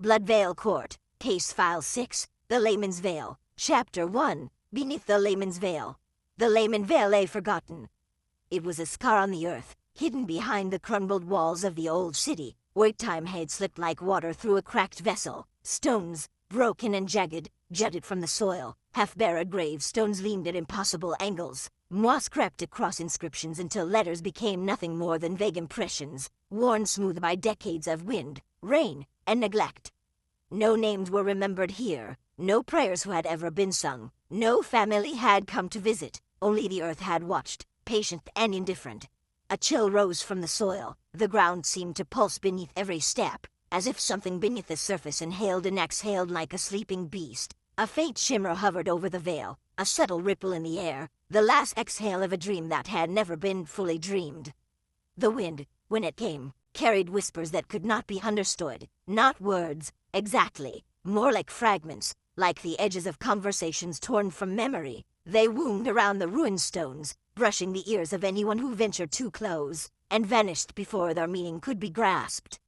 Bloodvale Court, Case File 6, The Layman's Veil, Chapter 1, Beneath the Layman's Veil. The Layman Veil lay forgotten. It was a scar on the earth, hidden behind the crumbled walls of the old city, where time had slipped like water through a cracked vessel. Stones, broken and jagged, jutted from the soil. Half-buried gravestones leaned at impossible angles. Moss crept across inscriptions until letters became nothing more than vague impressions, worn smooth by decades of wind, rain, and neglect. No names were remembered here, no prayers who had ever been sung, no family had come to visit, only the earth had watched, patient and indifferent. A chill rose from the soil, the ground seemed to pulse beneath every step, as if something beneath the surface inhaled and exhaled like a sleeping beast. A faint shimmer hovered over the veil, a subtle ripple in the air, the last exhale of a dream that had never been fully dreamed. The wind, when it came, carried whispers that could not be understood, not words, exactly, more like fragments, like the edges of conversations torn from memory. They wound around the ruined stones, brushing the ears of anyone who ventured too close, and vanished before their meaning could be grasped.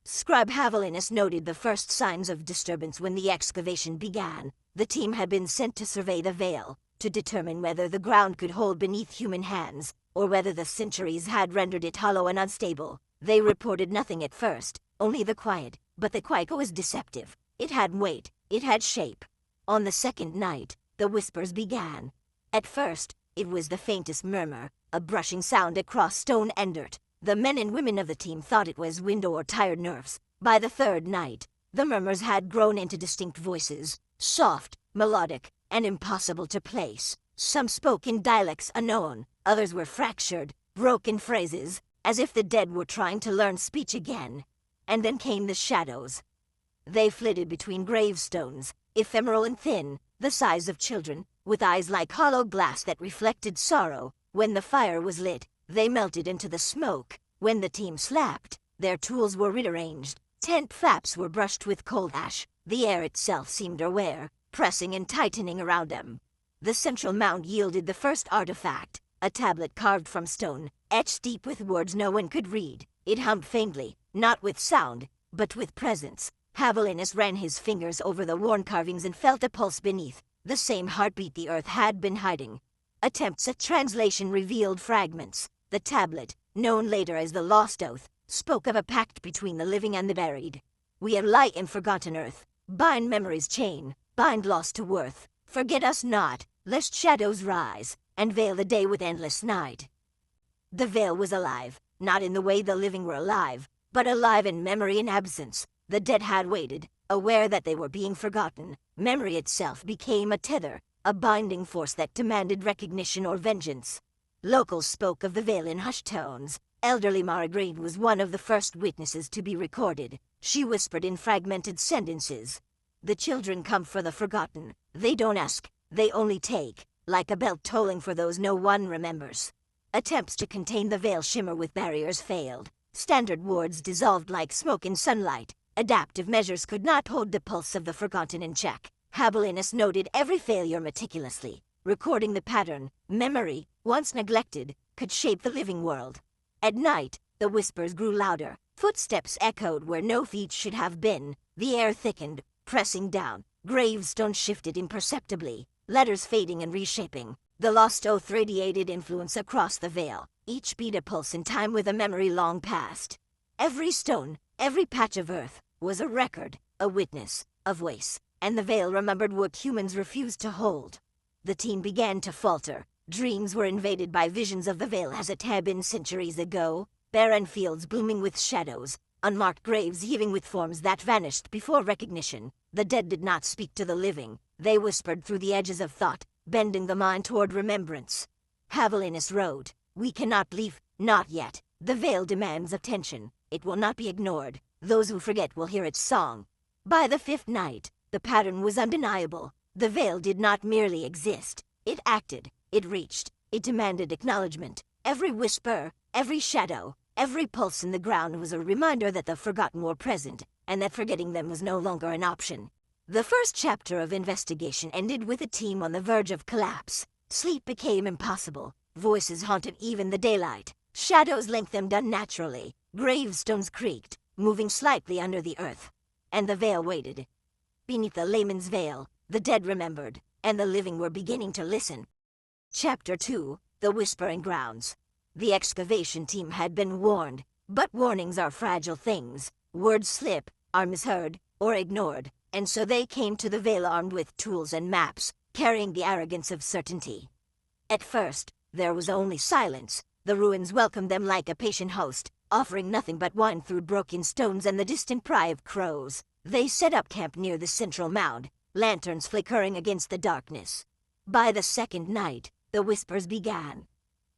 Scribe Havolinus noted the first signs of disturbance when the excavation began. The team had been sent to survey the veil, to determine whether the ground could hold beneath human hands, or whether the centuries had rendered it hollow and unstable. They reported nothing at first, only the quiet, but the quiet was deceptive. It had weight, it had shape. On the second night, the whispers began. At first, it was the faintest murmur, a brushing sound across stone and dirt. The men and women of the team thought it was wind or tired nerves. By the third night, the murmurs had grown into distinct voices, soft, melodic, and impossible to place. Some spoke in dialects unknown, others were fractured, broken phrases, as if the dead were trying to learn speech again. And then came the shadows. They flitted between gravestones, ephemeral and thin, the size of children, with eyes like hollow glass that reflected sorrow. When the fire was lit, they melted into the smoke. When the team slept, their tools were rearranged. Tent flaps were brushed with cold ash. The air itself seemed aware, pressing and tightening around them. The central mound yielded the first artifact, a tablet carved from stone, etched deep with words no one could read. It hummed faintly, not with sound, but with presence. Havolinus ran his fingers over the worn carvings and felt a pulse beneath, the same heartbeat the earth had been hiding. Attempts at translation revealed fragments. The tablet, known later as the Lost Oath, spoke of a pact between the living and the buried. We have light in forgotten earth. Bind memory's chain, bind loss to worth. Forget us not, lest shadows rise, and veil the day with endless night. The veil was alive, not in the way the living were alive, but alive in memory and absence. The dead had waited, aware that they were being forgotten. Memory itself became a tether, a binding force that demanded recognition or vengeance. Locals spoke of the veil in hushed tones. Elderly Margaret was one of the first witnesses to be recorded. She whispered in fragmented sentences. The children come for the forgotten. They don't ask, they only take, like a bell tolling for those no one remembers. Attempts to contain the veil shimmer with barriers failed. Standard words dissolved like smoke in sunlight. Adaptive measures could not hold the pulse of the forgotten in check. Havolinus noted every failure meticulously, recording the pattern. Memory, once neglected, could shape the living world. At night, the whispers grew louder. Footsteps echoed where no feet should have been. The air thickened, pressing down. Gravestones shifted imperceptibly, letters fading and reshaping. The Lost Oath radiated influence across the veil, each beat a pulse in time with a memory long past. Every stone, every patch of earth, was a record, a witness, a voice, and the veil remembered what humans refused to hold. The team began to falter. Dreams were invaded by visions of the veil as it had been centuries ago, barren fields blooming with shadows, unmarked graves heaving with forms that vanished before recognition. The dead did not speak to the living. They whispered through the edges of thought, bending the mind toward remembrance. Havolinus wrote, "We cannot leave, not yet. The veil demands attention. It will not be ignored. Those who forget will hear its song." By the fifth night, the pattern was undeniable. The veil did not merely exist. It acted, it reached, it demanded acknowledgement. Every whisper, every shadow, every pulse in the ground was a reminder that the forgotten were present, and that forgetting them was no longer an option. The first chapter of investigation ended with a team on the verge of collapse. Sleep became impossible. Voices haunted even the daylight. Shadows lengthened unnaturally. Gravestones creaked, moving slightly under the earth. and the veil waited. Beneath the layman's veil, the dead remembered, and the living were beginning to listen. Chapter 2, The Whispering Grounds. The excavation team had been warned, but warnings are fragile things. Words slip, are misheard, or ignored, and so they came to the veil armed with tools and maps, carrying the arrogance of certainty. At first, there was only silence. The ruins welcomed them like a patient host, offering nothing but wine through broken stones and the distant cry of crows. They set up camp near the central mound, lanterns flickering against the darkness. By the second night, the whispers began.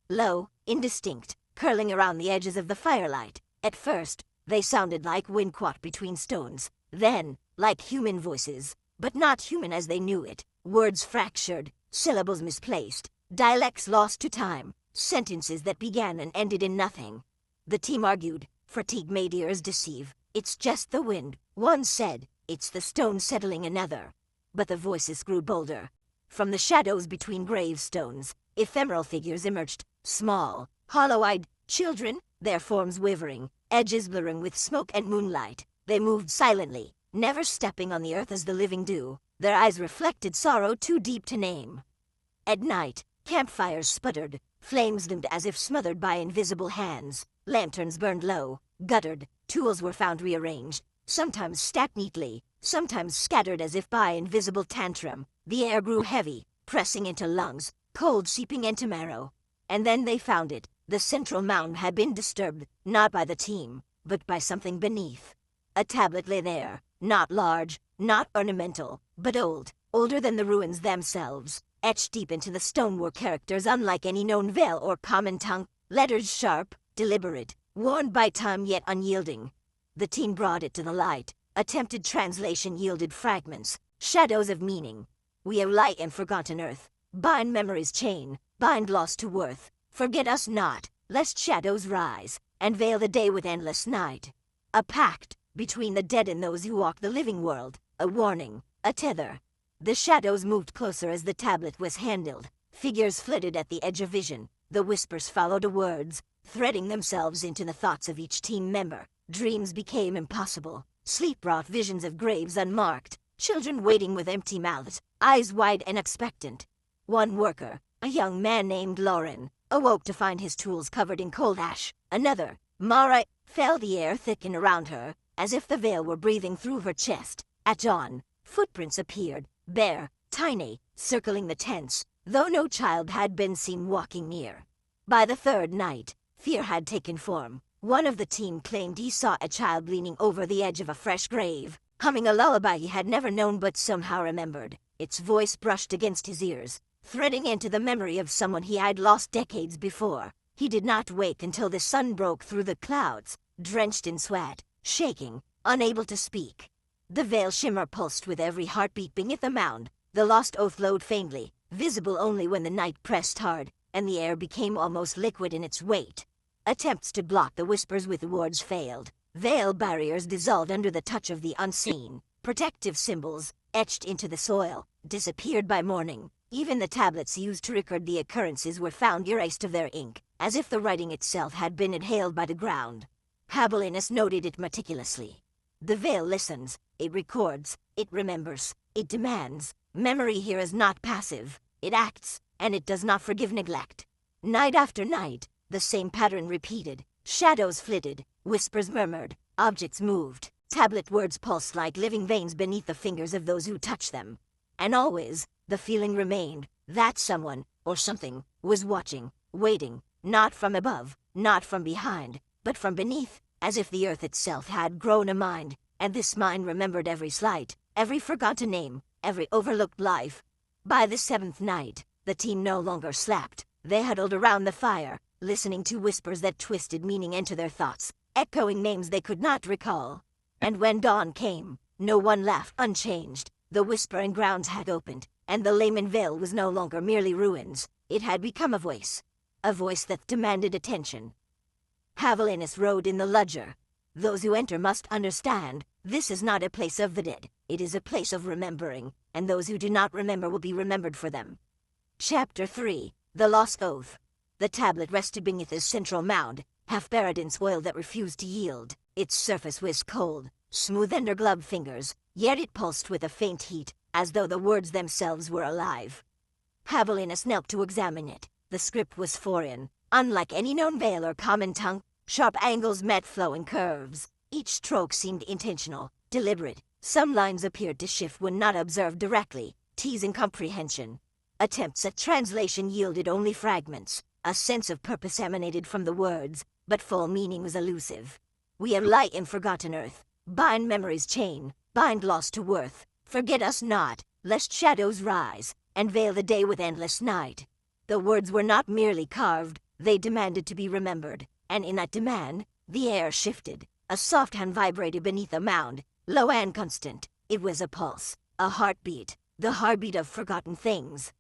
Low, indistinct, curling around the edges of the firelight. At first, they sounded like wind caught between stones, then, like human voices, but not human as they knew it. Words fractured, syllables misplaced, dialects lost to time, sentences that began and ended in nothing. The team argued, fatigue made ears deceive. It's just the wind, one said. It's the stone settling another. But the voices grew bolder. From the shadows between gravestones, ephemeral figures emerged, small, hollow-eyed, children, their forms wavering, edges blurring with smoke and moonlight. They moved silently, never stepping on the earth as the living do. Their eyes reflected sorrow too deep to name. At night, campfires sputtered, flames loomed as if smothered by invisible hands. Lanterns burned low, guttered, tools were found rearranged, sometimes stacked neatly, sometimes scattered as if by invisible tantrum. The air grew heavy, pressing into lungs, cold seeping into marrow. And then they found it. The central mound had been disturbed, not by the team, but by something beneath. A tablet lay there, not large, not ornamental, but old, older than the ruins themselves. Etched deep into the stone were characters unlike any known veil or common tongue, letters sharp, deliberate, worn by time yet unyielding. The team brought it to the light. Attempted translation yielded fragments, shadows of meaning. We are light and forgotten earth. Bind memory's chain, bind loss to worth. Forget us not, lest shadows rise, and veil the day with endless night. A pact, between the dead and those who walk the living world. A warning, a tether. The shadows moved closer as the tablet was handled. Figures flitted at the edge of vision. The whispers followed the words, threading themselves into the thoughts of each team member. Dreams became impossible. Sleep brought visions of graves unmarked, children waiting with empty mouths, eyes wide and expectant. One worker, a young man named Lauren, awoke to find his tools covered in cold ash. Another, Mara, felt the air thicken around her, as if the veil were breathing through her chest. At dawn, footprints appeared, bare, tiny, circling the tents, though no child had been seen walking near. By the third night, fear had taken form. One of the team claimed he saw a child leaning over the edge of a fresh grave, humming a lullaby he had never known but somehow remembered. Its voice brushed against his ears, threading into the memory of someone he had lost decades before. He did not wake until the sun broke through the clouds, drenched in sweat, shaking, unable to speak. The veil shimmer pulsed with every heartbeat beneath the mound. The lost oath glowed faintly, visible only when the night pressed hard, and the air became almost liquid in its weight. Attempts to block the whispers with words failed. Veil barriers dissolved under the touch of the unseen. Protective symbols, etched into the soil, disappeared by morning. Even the tablets used to record the occurrences were found erased of their ink, as if the writing itself had been inhaled by the ground. Habelinus noted it meticulously. The veil listens, it records, it remembers, it demands. Memory here is not passive, it acts, and it does not forgive neglect. Night after night, the same pattern repeated. Shadows flitted, whispers murmured, objects moved. Tablet words pulsed like living veins beneath the fingers of those who touched them. And always, the feeling remained, that someone, or something, was watching, waiting, not from above, not from behind, but from beneath, as if the earth itself had grown a mind, and this mind remembered every slight, every forgotten name, every overlooked life. By the seventh night, the team no longer slept. They huddled around the fire, listening to whispers that twisted meaning into their thoughts, echoing names they could not recall. And when dawn came, no one left unchanged. The whispering grounds had opened, and the layman veil was no longer merely ruins. It had become a voice that demanded attention. Havelinus wrote in the ledger, "Those who enter must understand, this is not a place of the dead, it is a place of remembering, and those who do not remember will be remembered for them." Chapter 3, The Lost Oath. The tablet rested beneath a central mound, half buried in soil that refused to yield. Its surface was cold, smooth under gloved fingers, yet it pulsed with a faint heat, as though the words themselves were alive. Havelina knelt to examine it. The script was foreign, unlike any known Vale or common tongue. Sharp angles met flowing curves. Each stroke seemed intentional, deliberate. Some lines appeared to shift when not observed directly, teasing comprehension. Attempts at translation yielded only fragments. A sense of purpose emanated from the words, but full meaning was elusive. We are light in forgotten earth. Bind memory's chain, bind loss to worth. Forget us not, lest shadows rise, and veil the day with endless night. The words were not merely carved, they demanded to be remembered, and in that demand, the air shifted. A soft hand vibrated beneath the mound, low and constant. It was a pulse, a heartbeat, the heartbeat of forgotten things.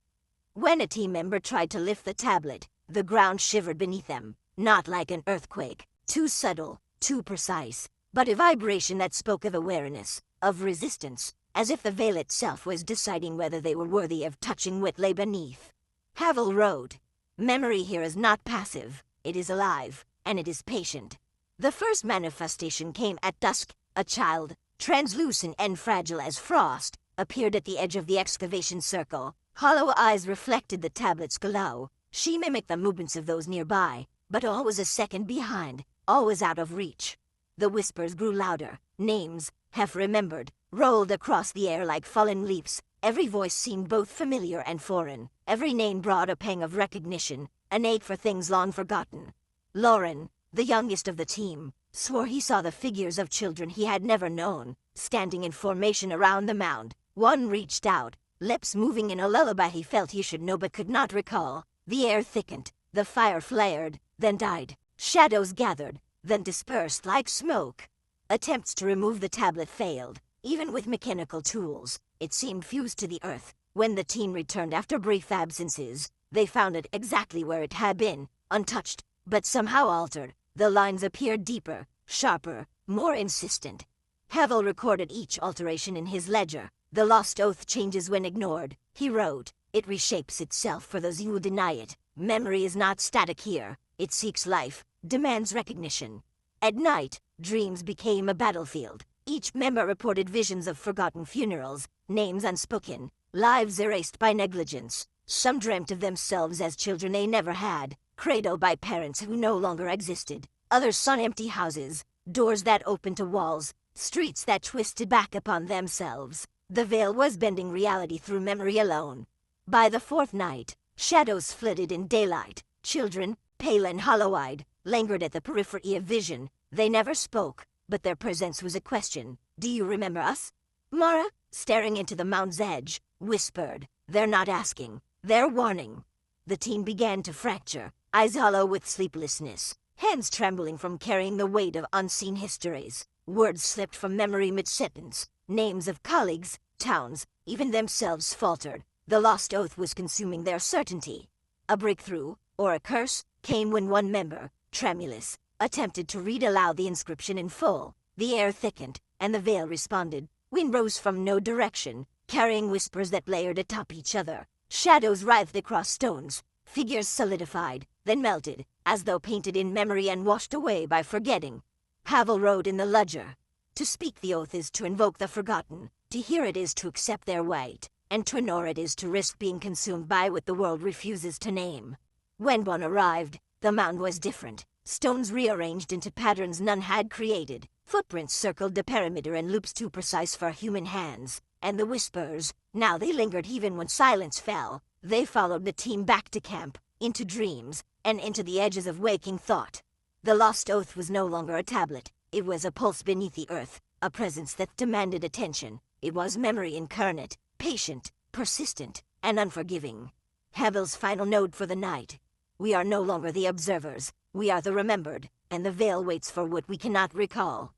When a team member tried to lift the tablet, the ground shivered beneath them, not like an earthquake, too subtle, too precise, but a vibration that spoke of awareness, of resistance, as if the veil itself was deciding whether they were worthy of touching what lay beneath. Havel wrote, "Memory here is not passive, it is alive, and it is patient." The first manifestation came at dusk. A child, translucent and fragile as frost, appeared at the edge of the excavation circle. Hollow eyes reflected the tablet's glow. She mimicked the movements of those nearby, but all was a second behind, all was out of reach. The whispers grew louder. Names, half remembered, rolled across the air like fallen leaves. Every voice seemed both familiar and foreign. Every name brought a pang of recognition, an ache for things long forgotten. Lauren, the youngest of the team, swore he saw the figures of children he had never known, standing in formation around the mound. One reached out, lips moving in a lullaby he felt he should know but could not recall. The air thickened, the fire flared, then died. Shadows gathered, then dispersed like smoke. Attempts to remove the tablet failed. Even with mechanical tools, it seemed fused to the earth. When the team returned after brief absences, they found it exactly where it had been, untouched, but somehow altered. The lines appeared deeper, sharper, more insistent. Havel recorded each alteration in his ledger. The lost oath changes when ignored. He wrote, "It reshapes itself for those who deny it. Memory is not static here. It seeks life, demands recognition." At night, dreams became a battlefield. Each member reported visions of forgotten funerals, names unspoken, lives erased by negligence. Some dreamt of themselves as children they never had, cradled by parents who no longer existed. Others saw empty houses, doors that opened to walls, streets that twisted back upon themselves. The veil was bending reality through memory alone. By the fourth night, shadows flitted in daylight. Children, pale and hollow-eyed, lingered at the periphery of vision. They never spoke, but their presence was a question. "Do you remember us?" Mara, staring into the mound's edge, whispered, "They're not asking, they're warning." The team began to fracture, eyes hollow with sleeplessness, hands trembling from carrying the weight of unseen histories. Words slipped from memory mid-sentence. Names of colleagues, towns, even themselves faltered. The lost oath was consuming their certainty. A breakthrough, or a curse, came when one member, tremulous, attempted to read aloud the inscription in full. The air thickened, and the veil responded. Wind rose from no direction, carrying whispers that layered atop each other. Shadows writhed across stones. Figures solidified, then melted, as though painted in memory and washed away by forgetting. Havel wrote in the ledger, "To speak the oath is to invoke the forgotten. To hear it is to accept their weight, and to ignore it is to risk being consumed by what the world refuses to name." When one arrived, the mound was different. Stones rearranged into patterns none had created. Footprints circled the perimeter in loops too precise for human hands. And the whispers, now they lingered even when silence fell. They followed the team back to camp, into dreams, and into the edges of waking thought. The lost oath was no longer a tablet. It was a pulse beneath the earth, a presence that demanded attention. It was memory incarnate, patient, persistent, and unforgiving. Havel's final note for the night. "We are no longer the observers. We are the remembered, and the veil waits for what we cannot recall."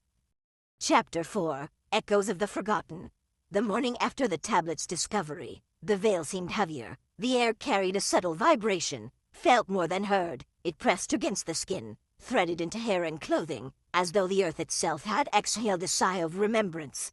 Chapter 4. Echoes of the Forgotten. The morning after the tablet's discovery, the veil seemed heavier. The air carried a subtle vibration, felt more than heard. It pressed against the skin, threaded into hair and clothing, as though the earth itself had exhaled a sigh of remembrance.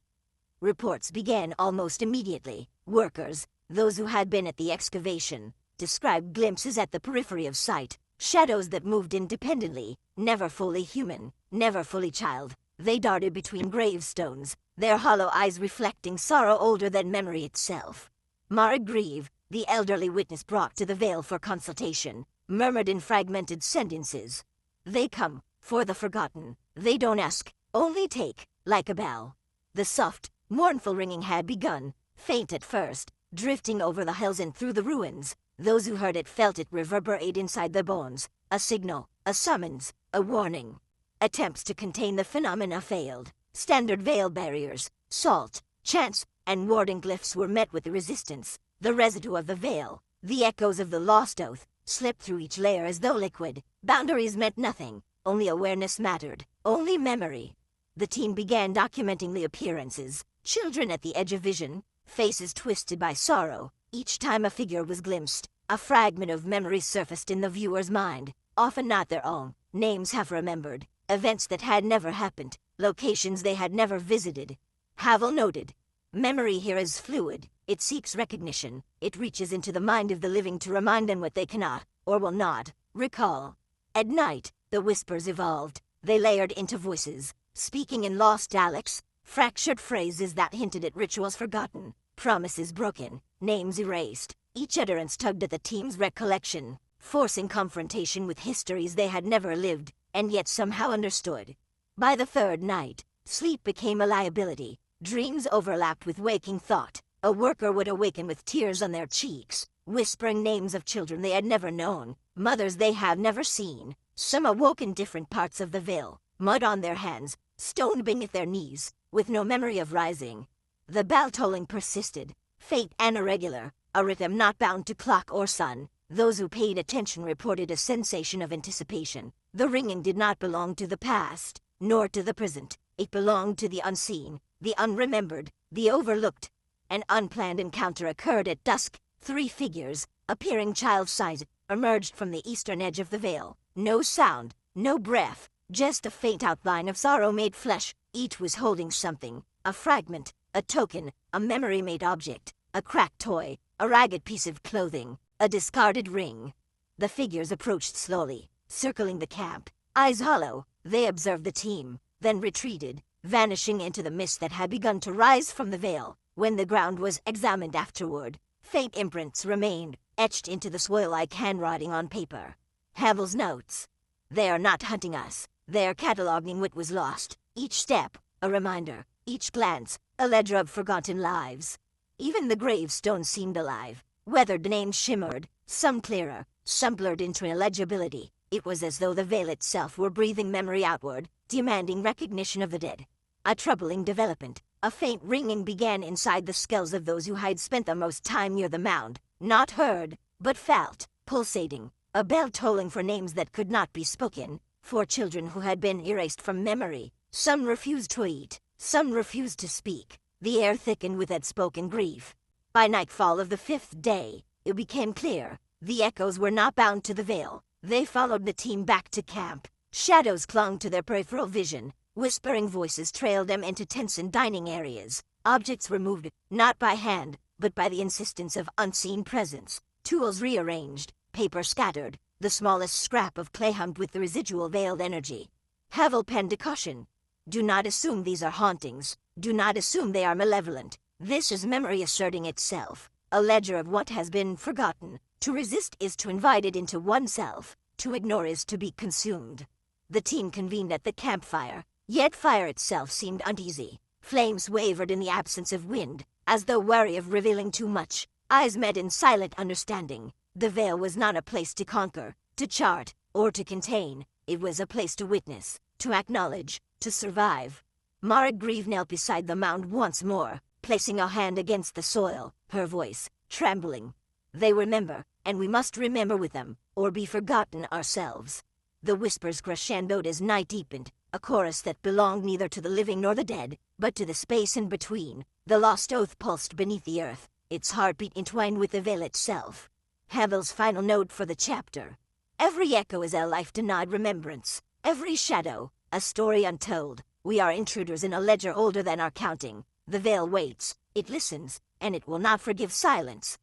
Reports began almost immediately. Workers, those who had been at the excavation, described glimpses at the periphery of sight, shadows that moved independently, never fully human, never fully child. They darted between gravestones, their hollow eyes reflecting sorrow older than memory itself. Margrave, the elderly witness brought to the veil for consultation, murmured in fragmented sentences. They come, for the forgotten. They don't ask, only take, like a bell. The soft, mournful ringing had begun, faint at first, drifting over the hills and through the ruins. Those who heard it felt it reverberate inside their bones. A signal, a summons, a warning. Attempts to contain the phenomena failed. Standard veil barriers, salt, chants, and warding glyphs were met with resistance. The residue of the veil, the echoes of the lost oath, slipped through each layer as though liquid. Boundaries meant nothing. Only awareness mattered. Only memory. The team began documenting the appearances. Children at the edge of vision, faces twisted by sorrow. Each time a figure was glimpsed, a fragment of memory surfaced in the viewer's mind. Often not their own. Names half remembered. Events that had never happened. Locations they had never visited. Havel noted. Memory here is fluid. It seeks recognition. It reaches into the mind of the living to remind them what they cannot, or will not, recall. At night, the whispers evolved. They layered into voices, speaking in lost dialects, fractured phrases that hinted at rituals forgotten, promises broken, names erased. Each utterance tugged at the team's recollection, forcing confrontation with histories they had never lived, and yet somehow understood. By the third night, sleep became a liability. Dreams overlapped with waking thought. A worker would awaken with tears on their cheeks, whispering names of children they had never known, mothers they had never seen. Some awoke in different parts of the veil, mud on their hands, stone beneath their knees, with no memory of rising. The bell tolling persisted, faint and irregular, a rhythm not bound to clock or sun. Those who paid attention reported a sensation of anticipation. The ringing did not belong to the past, nor to the present. It belonged to the unseen, the unremembered, the overlooked. An unplanned encounter occurred at dusk. 3 figures, appearing child-sized, emerged from the eastern edge of the veil. No sound, no breath, just a faint outline of sorrow-made flesh. Each was holding something, a fragment, a token, a memory-made object, a cracked toy, a ragged piece of clothing, a discarded ring. The figures approached slowly, circling the camp, eyes hollow. They observed the team, then retreated, vanishing into the mist that had begun to rise from the veil. When the ground was examined afterward, faint imprints remained, etched into the soil like handwriting on paper. Havel's notes. They are not hunting us. They are cataloging what was lost. Each step, a reminder. Each glance, a ledger of forgotten lives. Even the gravestones seemed alive. Weathered names shimmered, some clearer, some blurred into illegibility. It was as though the veil itself were breathing memory outward, demanding recognition of the dead. A troubling development. A faint ringing began inside the skulls of those who had spent the most time near the mound. Not heard, but felt, pulsating. A bell tolling for names that could not be spoken, for children who had been erased from memory. Some refused to eat, some refused to speak. The air thickened with unspoken grief. By nightfall of the 5th day, it became clear. The echoes were not bound to the veil. They followed the team back to camp. Shadows clung to their peripheral vision. Whispering voices trailed them into tents and dining areas. Objects were moved, not by hand, but by the insistence of unseen presence. Tools rearranged, paper scattered. The smallest scrap of clay hummed with the residual veiled energy. Havel penned a caution. Do not assume these are hauntings. Do not assume they are malevolent. This is memory asserting itself. A ledger of what has been forgotten. To resist is to invite it into oneself. To ignore is to be consumed. The team convened at the campfire. Yet fire itself seemed uneasy. Flames wavered in the absence of wind, as though wary of revealing too much. Eyes met in silent understanding. The veil was not a place to conquer, to chart, or to contain. It was a place to witness, to acknowledge, to survive. Margrave knelt beside the mound once more, placing a hand against the soil, her voice trembling. They remember, and we must remember with them, or be forgotten ourselves. The whispers crescendoed as night deepened. A chorus that belonged neither to the living nor the dead, but to the space in between. The lost oath pulsed beneath the earth, its heartbeat entwined with the veil itself. Havel's final note for the chapter. Every echo is a life-denied remembrance. Every shadow, a story untold. We are intruders in a ledger older than our counting. The veil waits, it listens, and it will not forgive silence.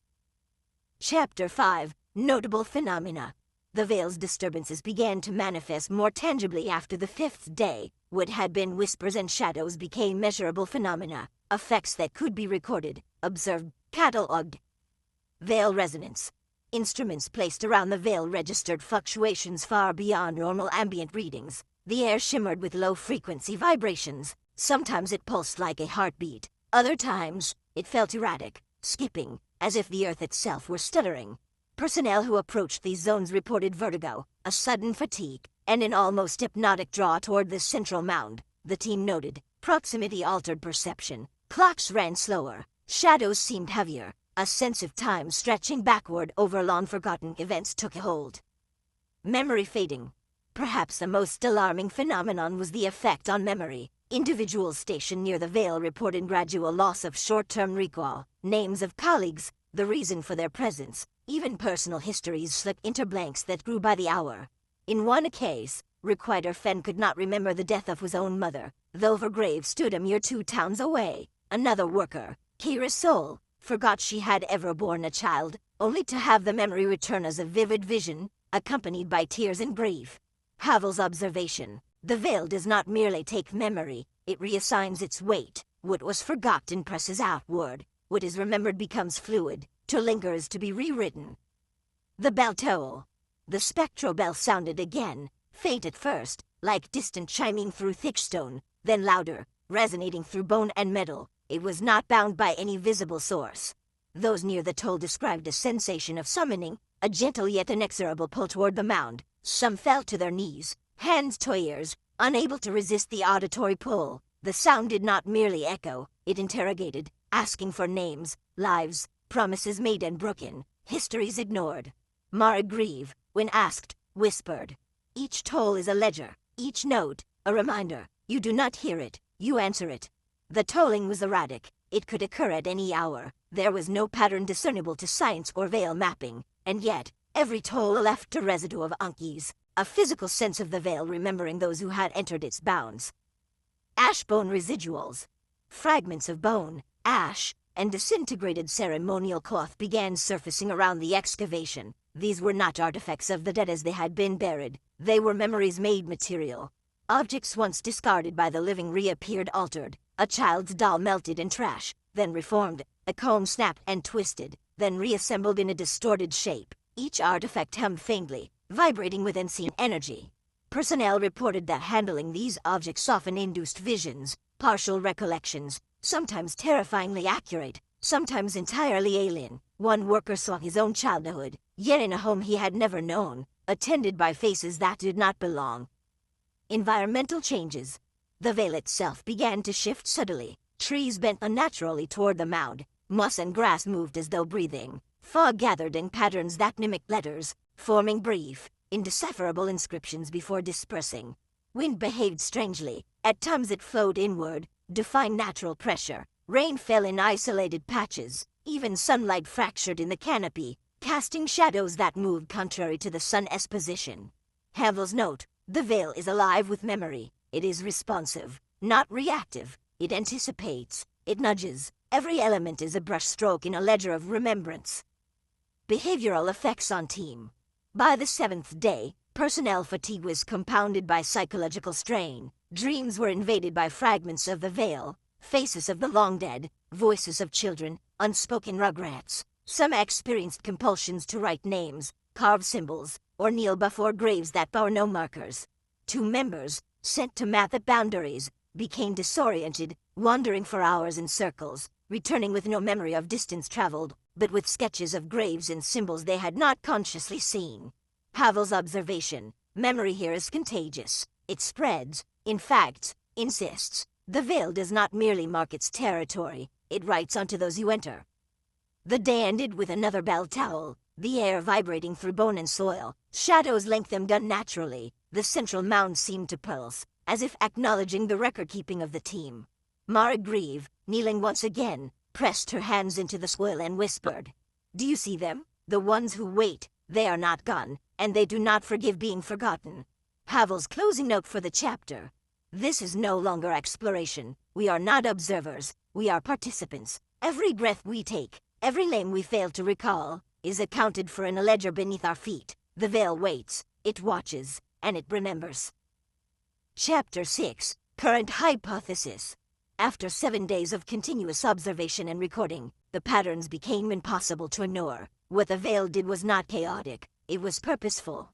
Chapter 5. Notable Phenomena. The veil's disturbances began to manifest more tangibly after the fifth day. What had been whispers and shadows became measurable phenomena, effects that could be recorded, observed, catalogued. Veil resonance. Instruments placed around the veil registered fluctuations far beyond normal ambient readings. The air shimmered with low-frequency vibrations. Sometimes it pulsed like a heartbeat. Other times, it felt erratic, skipping, as if the earth itself were stuttering. Personnel who approached these zones reported vertigo, a sudden fatigue, and an almost hypnotic draw toward the central mound. The team noted, proximity altered perception. Clocks ran slower. Shadows seemed heavier. A sense of time stretching backward over long-forgotten events took a hold. Memory fading. Perhaps the most alarming phenomenon was the effect on memory. Individuals stationed near the veil reported gradual loss of short-term recall, names of colleagues, the reason for their presence, even personal histories slipped into blanks that grew by the hour. In one case, Requider Fenn could not remember the death of his own mother, though her grave stood a mere 2 towns away. Another worker, Kira Soul, forgot she had ever borne a child, only to have the memory return as a vivid vision, accompanied by tears and grief. Havel's observation. The veil does not merely take memory, it reassigns its weight. What was forgotten presses outward. What is remembered becomes fluid, to linger is to be rewritten. The bell toll. The spectral bell sounded again, faint at first, like distant chiming through thick stone, then louder, resonating through bone and metal. It was not bound by any visible source. Those near the toll described a sensation of summoning, a gentle yet inexorable pull toward the mound. Some fell to their knees, hands to ears, unable to resist the auditory pull. The sound did not merely echo, it interrogated, asking for names, lives, promises made and broken, histories ignored. Mara Grieve, when asked, whispered, "Each toll is a ledger, each note, a reminder. You do not hear it, you answer it." The tolling was erratic. It could occur at any hour. There was no pattern discernible to science or veil mapping, and yet, every toll left a residue of unease, a physical sense of the veil remembering those who had entered its bounds. Ash bone residuals. Fragments of bone, ash, and disintegrated ceremonial cloth began surfacing around the excavation. These were not artifacts of the dead as they had been buried. They were memories made material. Objects once discarded by the living reappeared altered. A child's doll melted in trash, then reformed. A comb snapped and twisted, then reassembled in a distorted shape. Each artifact hummed faintly, vibrating with unseen energy. Personnel reported that handling these objects often induced visions, partial recollections, sometimes terrifyingly accurate, sometimes entirely alien. One worker saw his own childhood, yet in a home he had never known, attended by faces that did not belong. Environmental changes. The veil itself began to shift subtly. Trees bent unnaturally toward the mound. Moss and grass moved as though breathing. Fog gathered in patterns that mimicked letters, forming brief, indecipherable inscriptions before dispersing. Wind behaved strangely. At times it flowed inward, defying natural pressure. Rain fell in isolated patches. Even sunlight fractured in the canopy, casting shadows that moved contrary to the sun's position. Havel's note. The veil is alive with memory. It is responsive, not reactive. It anticipates. It nudges. Every element is a brushstroke in a ledger of remembrance. Behavioral effects on team. By the 7th day, personnel fatigue was compounded by psychological strain. Dreams were invaded by fragments of the veil, faces of the long dead, voices of children, unspoken regrets. Some experienced compulsions to write names, carve symbols, or kneel before graves that bore no markers. 2 members, sent to map the boundaries, became disoriented, wandering for hours in circles, returning with no memory of distance traveled, but with sketches of graves and symbols they had not consciously seen. Havel's observation. Memory here is contagious. It spreads, in fact, insists. The veil does not merely mark its territory, it writes onto those who enter. The day ended with another bell toll, the air vibrating through bone and soil. Shadows lengthened unnaturally. The central mound seemed to pulse, as if acknowledging the record-keeping of the team. Mara Grieve, kneeling once again, pressed her hands into the soil and whispered, "Do you see them? The ones who wait, they are not gone, and they do not forgive being forgotten." Havel's closing note for the chapter. This is no longer exploration. We are not observers, we are participants. Every breath we take, every name we fail to recall, is accounted for in a ledger beneath our feet. The veil waits, it watches, and it remembers. Chapter 6, Current Hypothesis. After 7 days of continuous observation and recording, the patterns became impossible to ignore. What the veil did was not chaotic, it was purposeful.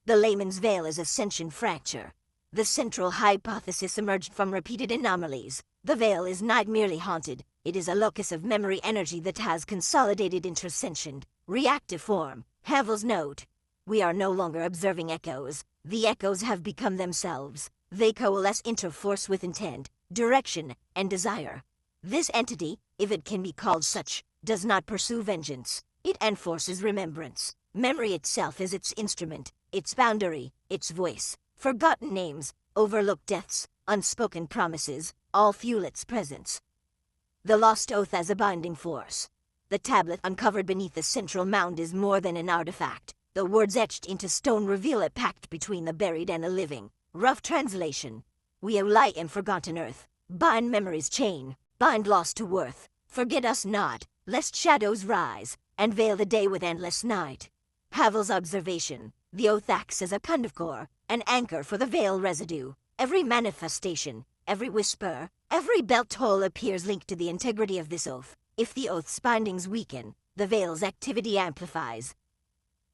The layman's veil is ascension fracture. The central hypothesis emerged from repeated anomalies. The veil is not merely haunted, it is a locus of memory energy that has consolidated into ascension, reactive form. Havel's note. We are no longer observing echoes. The echoes have become themselves. They coalesce into force with intent, direction, and desire. This entity, if it can be called such, does not pursue vengeance. It enforces remembrance. Memory itself is its instrument, its boundary, its voice. Forgotten names, overlooked deaths, unspoken promises, all fuel its presence. The lost oath as a binding force. The tablet uncovered beneath the central mound is more than an artifact. The words etched into stone reveal a pact between the buried and the living. Rough translation. We lie in forgotten earth. Bind memory's chain. Bind loss to worth. Forget us not, lest shadows rise, and veil the day with endless night. Havel's observation. The oath acts as a conductor, an anchor for the veil residue. Every manifestation, every whisper, every bell toll appears linked to the integrity of this oath. If the oath's bindings weaken, the veil's activity amplifies.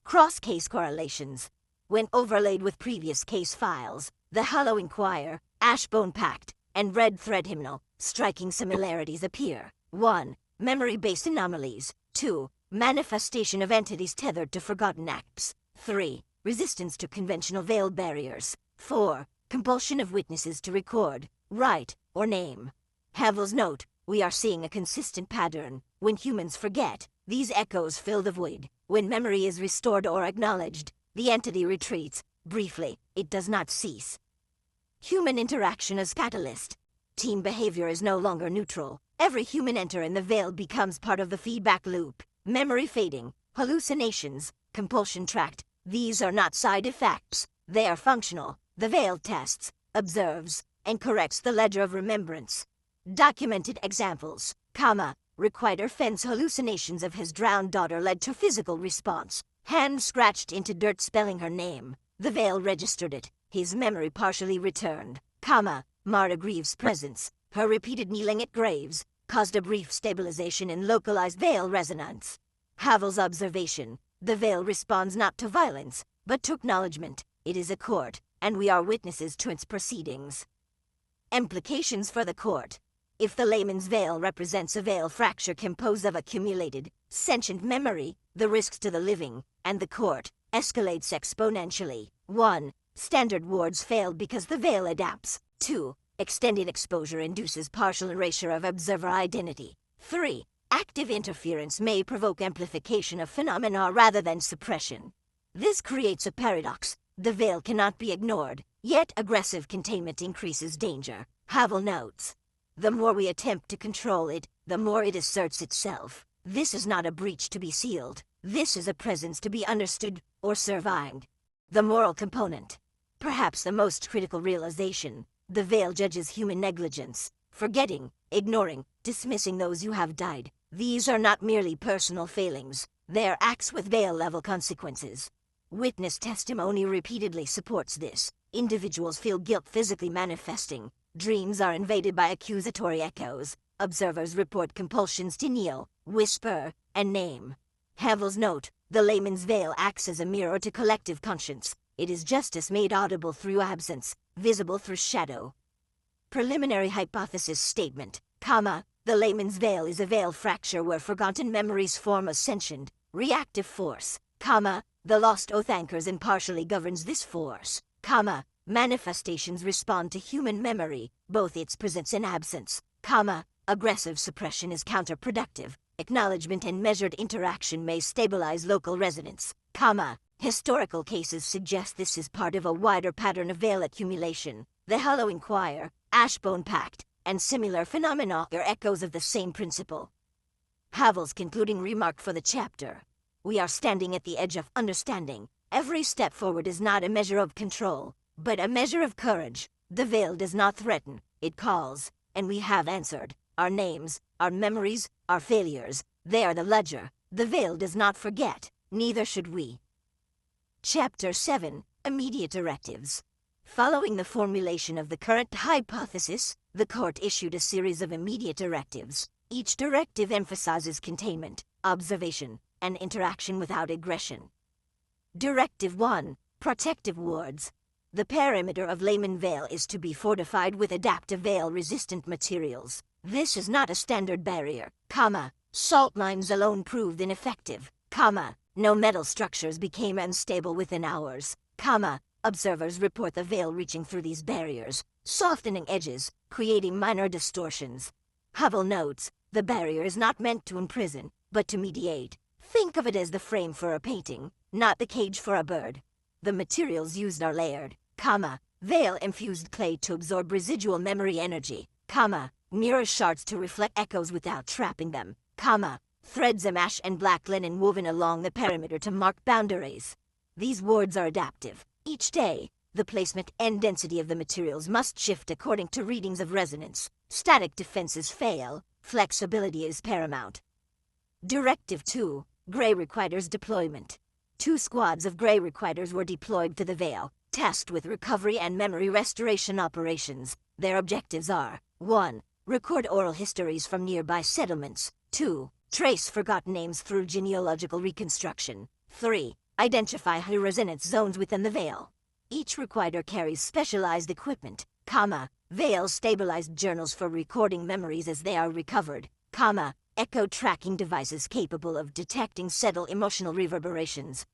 Cross-case correlations. When overlaid with previous case files, the Hollow Inquirer, Ashbone Pact, and Red Thread Hymnal, striking similarities appear. 1. Memory-based anomalies. 2. Manifestation of entities tethered to forgotten acts. 3. Resistance to conventional veiled barriers. 4. Compulsion of witnesses to record, write, or name. Havel's note. We are seeing a consistent pattern. When humans forget, these echoes fill the void. When memory is restored or acknowledged, the entity retreats. Briefly, it does not cease. Human interaction as catalyst. Team behavior is no longer neutral. Every human enter in the veil becomes part of the feedback loop. Memory fading, hallucinations, compulsion tracked. These are not side effects. They are functional. The veil tests, observes, and corrects the ledger of remembrance. Documented examples, Requiter Fenn's hallucinations of his drowned daughter led to physical response. Hand scratched into dirt spelling her name. The veil registered it. His memory partially returned. Marta Greaves' presence, her repeated kneeling at graves, caused a brief stabilization in localized veil resonance. Havel's observation. The veil responds not to violence, but to acknowledgement. It is a court, and we are witnesses to its proceedings. Implications for the court. If the layman's veil represents a veil fracture composed of accumulated, sentient memory, the risks to the living, and the court, escalates exponentially. 1. Standard wards fail because the veil adapts. 2. Extended exposure induces partial erasure of observer identity. 3. Active interference may provoke amplification of phenomena rather than suppression. This creates a paradox. The veil cannot be ignored, yet aggressive containment increases danger. Havel notes. The more we attempt to control it, the more it asserts itself. This is not a breach to be sealed. This is a presence to be understood or survived. The moral component. Perhaps the most critical realization. The veil judges human negligence, forgetting, ignoring, dismissing those who have died. These are not merely personal failings. They are acts with veil-level consequences. Witness testimony repeatedly supports this. Individuals feel guilt physically manifesting. Dreams are invaded by accusatory echoes. Observers report compulsions to kneel, whisper, and name. Havel's note. The layman's veil acts as a mirror to collective conscience. It is justice made audible through absence, visible through shadow. Preliminary hypothesis statement, the layman's veil is a veil fracture where forgotten memories form a sentient, reactive force, the lost oath anchors and partially governs this force, manifestations respond to human memory, both its presence and absence, aggressive suppression is counterproductive, acknowledgement and measured interaction may stabilize local resonance, historical cases suggest this is part of a wider pattern of veil accumulation. The Hollow Inquirer, Ashbone Pact, and similar phenomena are echoes of the same principle. Havel's concluding remark for the chapter. We are standing at the edge of understanding. Every step forward is not a measure of control, but a measure of courage. The veil does not threaten, it calls, and we have answered. Our names, our memories, our failures, they are the ledger. The veil does not forget, neither should we. Chapter 7, Immediate Directives. Following the formulation of the current hypothesis, the court issued a series of immediate directives. Each directive emphasizes containment, observation, and interaction without aggression. Directive 1, Protective Wards. The perimeter of Layman Vale is to be fortified with adaptive veil-resistant materials. This is not a standard barrier, salt mines alone proved ineffective, no metal structures became unstable within hours, observers report the veil reaching through these barriers, softening edges, creating minor distortions. Havel notes, the barrier is not meant to imprison, but to mediate. Think of it as the frame for a painting, not the cage for a bird. The materials used are layered, veil-infused clay to absorb residual memory energy, mirror shards to reflect echoes without trapping them, threads of ash and black linen woven along the perimeter to mark boundaries. These wards are adaptive. Each day, the placement and density of the materials must shift according to readings of resonance. Static defenses fail. Flexibility is paramount. Directive 2, Grey Requiters Deployment. 2 squads of Grey Requiters were deployed to the Vale, tasked with recovery and memory restoration operations. Their objectives are 1. Record oral histories from nearby settlements. 2. Trace forgotten names through genealogical reconstruction. 3. Identify high resonance zones within the Vale. Each requiter carries specialized equipment, Veil-stabilized journals for recording memories as they are recovered, echo tracking devices capable of detecting subtle emotional reverberations,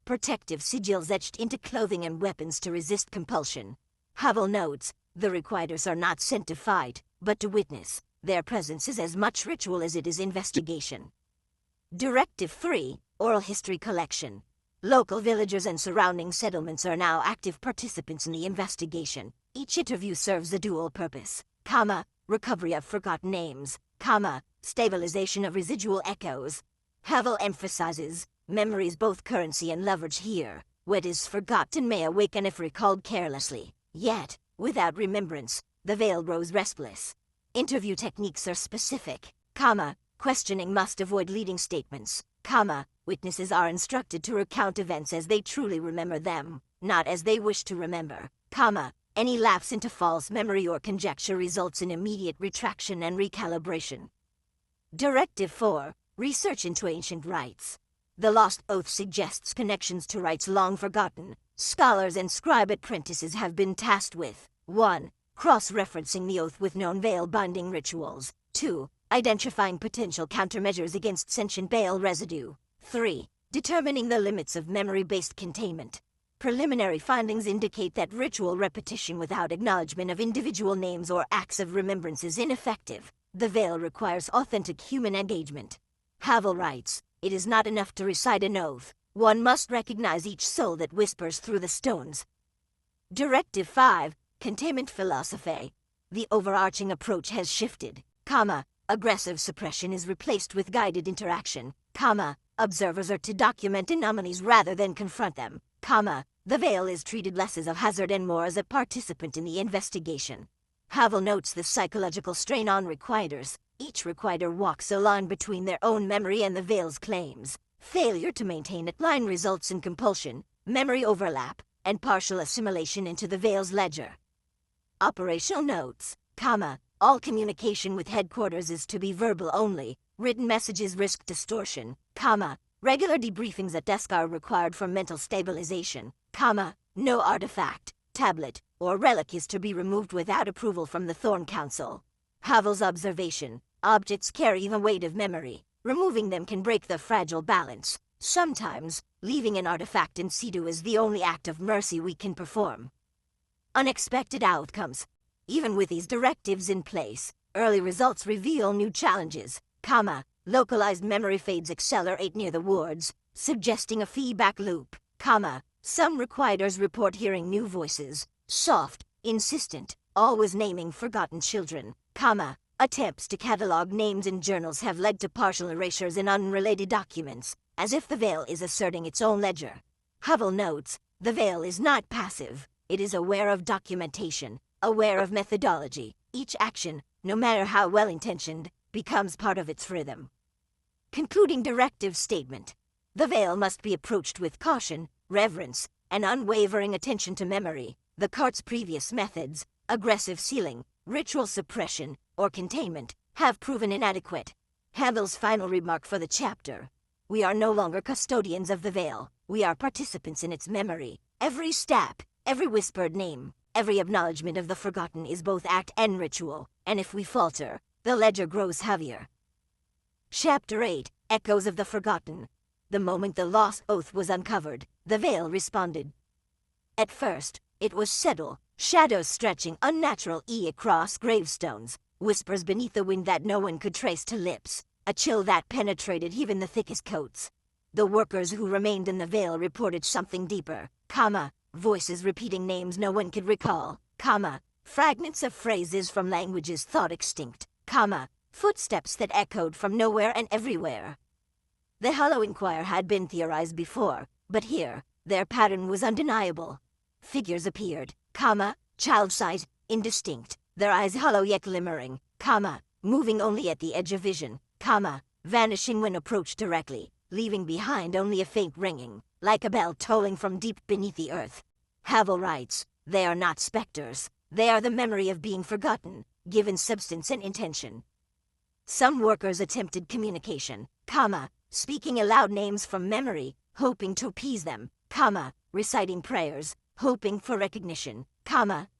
protective sigils etched into clothing and weapons to resist compulsion. Havel notes, the requiters are not sent to fight, but to witness. Their presence is as much ritual as it is investigation. Directive 3, Oral History Collection. Local villagers and surrounding settlements are now active participants in the investigation. Each interview serves a dual purpose, recovery of forgotten names, stabilization of residual echoes. Havel emphasizes, memory is both currency and leverage here. What is forgotten may awaken if recalled carelessly. Yet, without remembrance, the Vale grows restless. Interview techniques are specific, questioning must avoid leading statements, witnesses are instructed to recount events as they truly remember them, not as they wish to remember, any lapse into false memory or conjecture results in immediate retraction and recalibration. Directive 4, Research into Ancient Rites. The Lost Oath suggests connections to rites long forgotten. Scholars and scribe apprentices have been tasked with 1. Cross-referencing the oath with known veil-binding rituals. 2. Identifying potential countermeasures against sentient veil residue. 3. Determining the limits of memory-based containment. Preliminary findings indicate that ritual repetition without acknowledgement of individual names or acts of remembrance is ineffective. The veil requires authentic human engagement. Havel writes, it is not enough to recite an oath. One must recognize each soul that whispers through the stones. Directive 5, Containment Philosophy. The overarching approach has shifted, aggressive suppression is replaced with guided interaction, observers are to document anomalies rather than confront them, the veil is treated less as a hazard and more as a participant in the investigation. Havel notes the psychological strain on requiters. Each requiter walks a line between their own memory and the veil's claims. Failure to maintain that line results in compulsion, memory overlap, and partial assimilation into the veil's ledger. Operational notes, all communication with headquarters is to be verbal only. Written messages risk distortion, regular debriefings at desk are required for mental stabilization, no artifact, tablet, or relic is to be removed without approval from the Thorn Council. Havel's observation, objects carry the weight of memory. Removing them can break the fragile balance. Sometimes, leaving an artifact in situ is the only act of mercy we can perform. Unexpected outcomes. Even with these directives in place, early results reveal new challenges, localized memory fades accelerate near the wards, suggesting a feedback loop, some requiters report hearing new voices, soft, insistent, always naming forgotten children, attempts to catalog names in journals have led to partial erasures in unrelated documents, as if the veil is asserting its own ledger. Havel notes, the veil is not passive, it is aware of documentation, aware of methodology. Each action, no matter how well-intentioned, becomes part of its rhythm. Concluding directive statement. The veil must be approached with caution, reverence, and unwavering attention to memory. The cult's previous methods, aggressive sealing, ritual suppression, or containment, have proven inadequate. Havel's final remark for the chapter. We are no longer custodians of the veil. We are participants in its memory. Every step, every whispered name, every acknowledgement of the forgotten is both act and ritual, and if we falter, the ledger grows heavier. Chapter 8, Echoes of the Forgotten. The moment the lost oath was uncovered, the veil responded. At first, it was subtle, shadows stretching unnatural across gravestones, whispers beneath the wind that no one could trace to lips, a chill that penetrated even the thickest coats. The workers who remained in the veil reported something deeper, voices repeating names no one could recall, fragments of phrases from languages thought extinct, footsteps that echoed from nowhere and everywhere. The Halloween choir had been theorized before, but here, their pattern was undeniable. Figures appeared, child-sized, indistinct, their eyes hollow yet glimmering, moving only at the edge of vision, vanishing when approached directly, leaving behind only a faint ringing, like a bell tolling from deep beneath the earth. Havel writes, they are not specters, they are the memory of being forgotten, given substance and intention. Some workers attempted communication, speaking aloud names from memory, hoping to appease them, reciting prayers, hoping for recognition,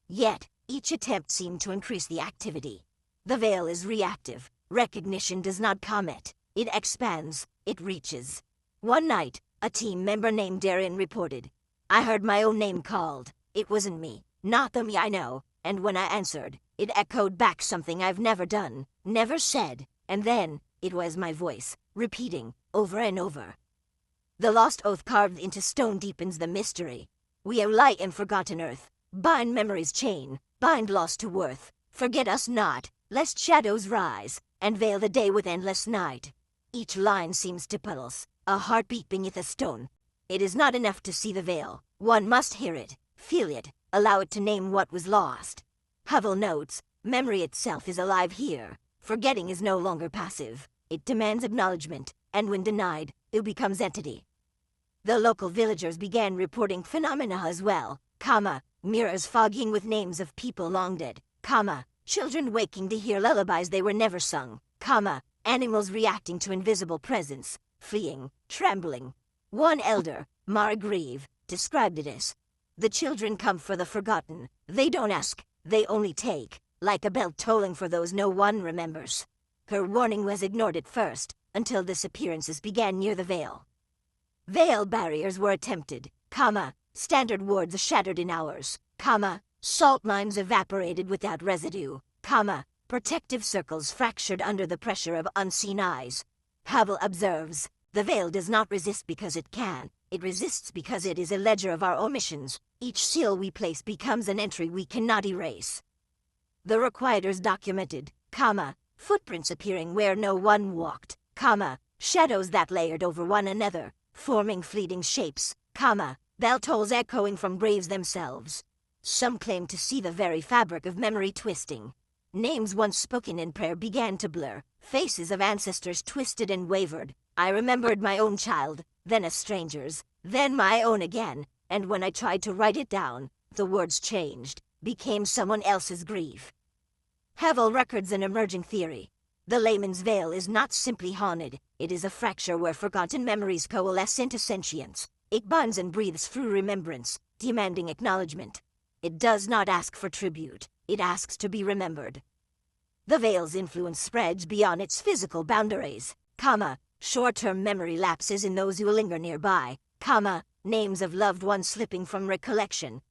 yet, each attempt seemed to increase the activity. The veil is reactive. Recognition does not comment. It expands. It reaches. One night, a team member named Darren reported, I heard my own name called. It wasn't me, not the me I know, and when I answered, it echoed back something I've never done, never said, and then, it was my voice, repeating, over and over. The lost oath carved into stone deepens the mystery. We are light in forgotten earth. Bind memory's chain, bind loss to worth. Forget us not, lest shadows rise, and veil the day with endless night. Each line seems to pulse, a heartbeat beneath a stone. It is not enough to see the veil. One must hear it, feel it, allow it to name what was lost. Havel notes, memory itself is alive here. Forgetting is no longer passive. It demands acknowledgement, and when denied, it becomes entity. The local villagers began reporting phenomena as well, mirrors fogging with names of people long dead, children waking to hear lullabies they were never sung, animals reacting to invisible presence, fleeing, trembling. One elder, Margrave, described it as, the children come for the forgotten, they don't ask, they only take, like a bell tolling for those no one remembers. Her warning was ignored at first, until disappearances began near the veil. Veil barriers were attempted, standard wards shattered in hours, salt mines evaporated without residue, protective circles fractured under the pressure of unseen eyes. Havel observes, the veil does not resist because it can, it resists because it is a ledger of our omissions. Each seal we place becomes an entry we cannot erase. The requiters documented, footprints appearing where no one walked, shadows that layered over one another, forming fleeting shapes, bell tolls echoing from graves themselves. Some claim to see the very fabric of memory twisting. Names once spoken in prayer began to blur, faces of ancestors twisted and wavered. I remembered my own child, then a stranger's, then my own again, and when I tried to write it down, the words changed, became someone else's grief. Havel records an emerging theory. The layman's veil is not simply haunted, it is a fracture where forgotten memories coalesce into sentience. It binds and breathes through remembrance, demanding acknowledgement. It does not ask for tribute, it asks to be remembered. The veil's influence spreads beyond its physical boundaries, short-term memory lapses in those who linger nearby, names of loved ones slipping from recollection,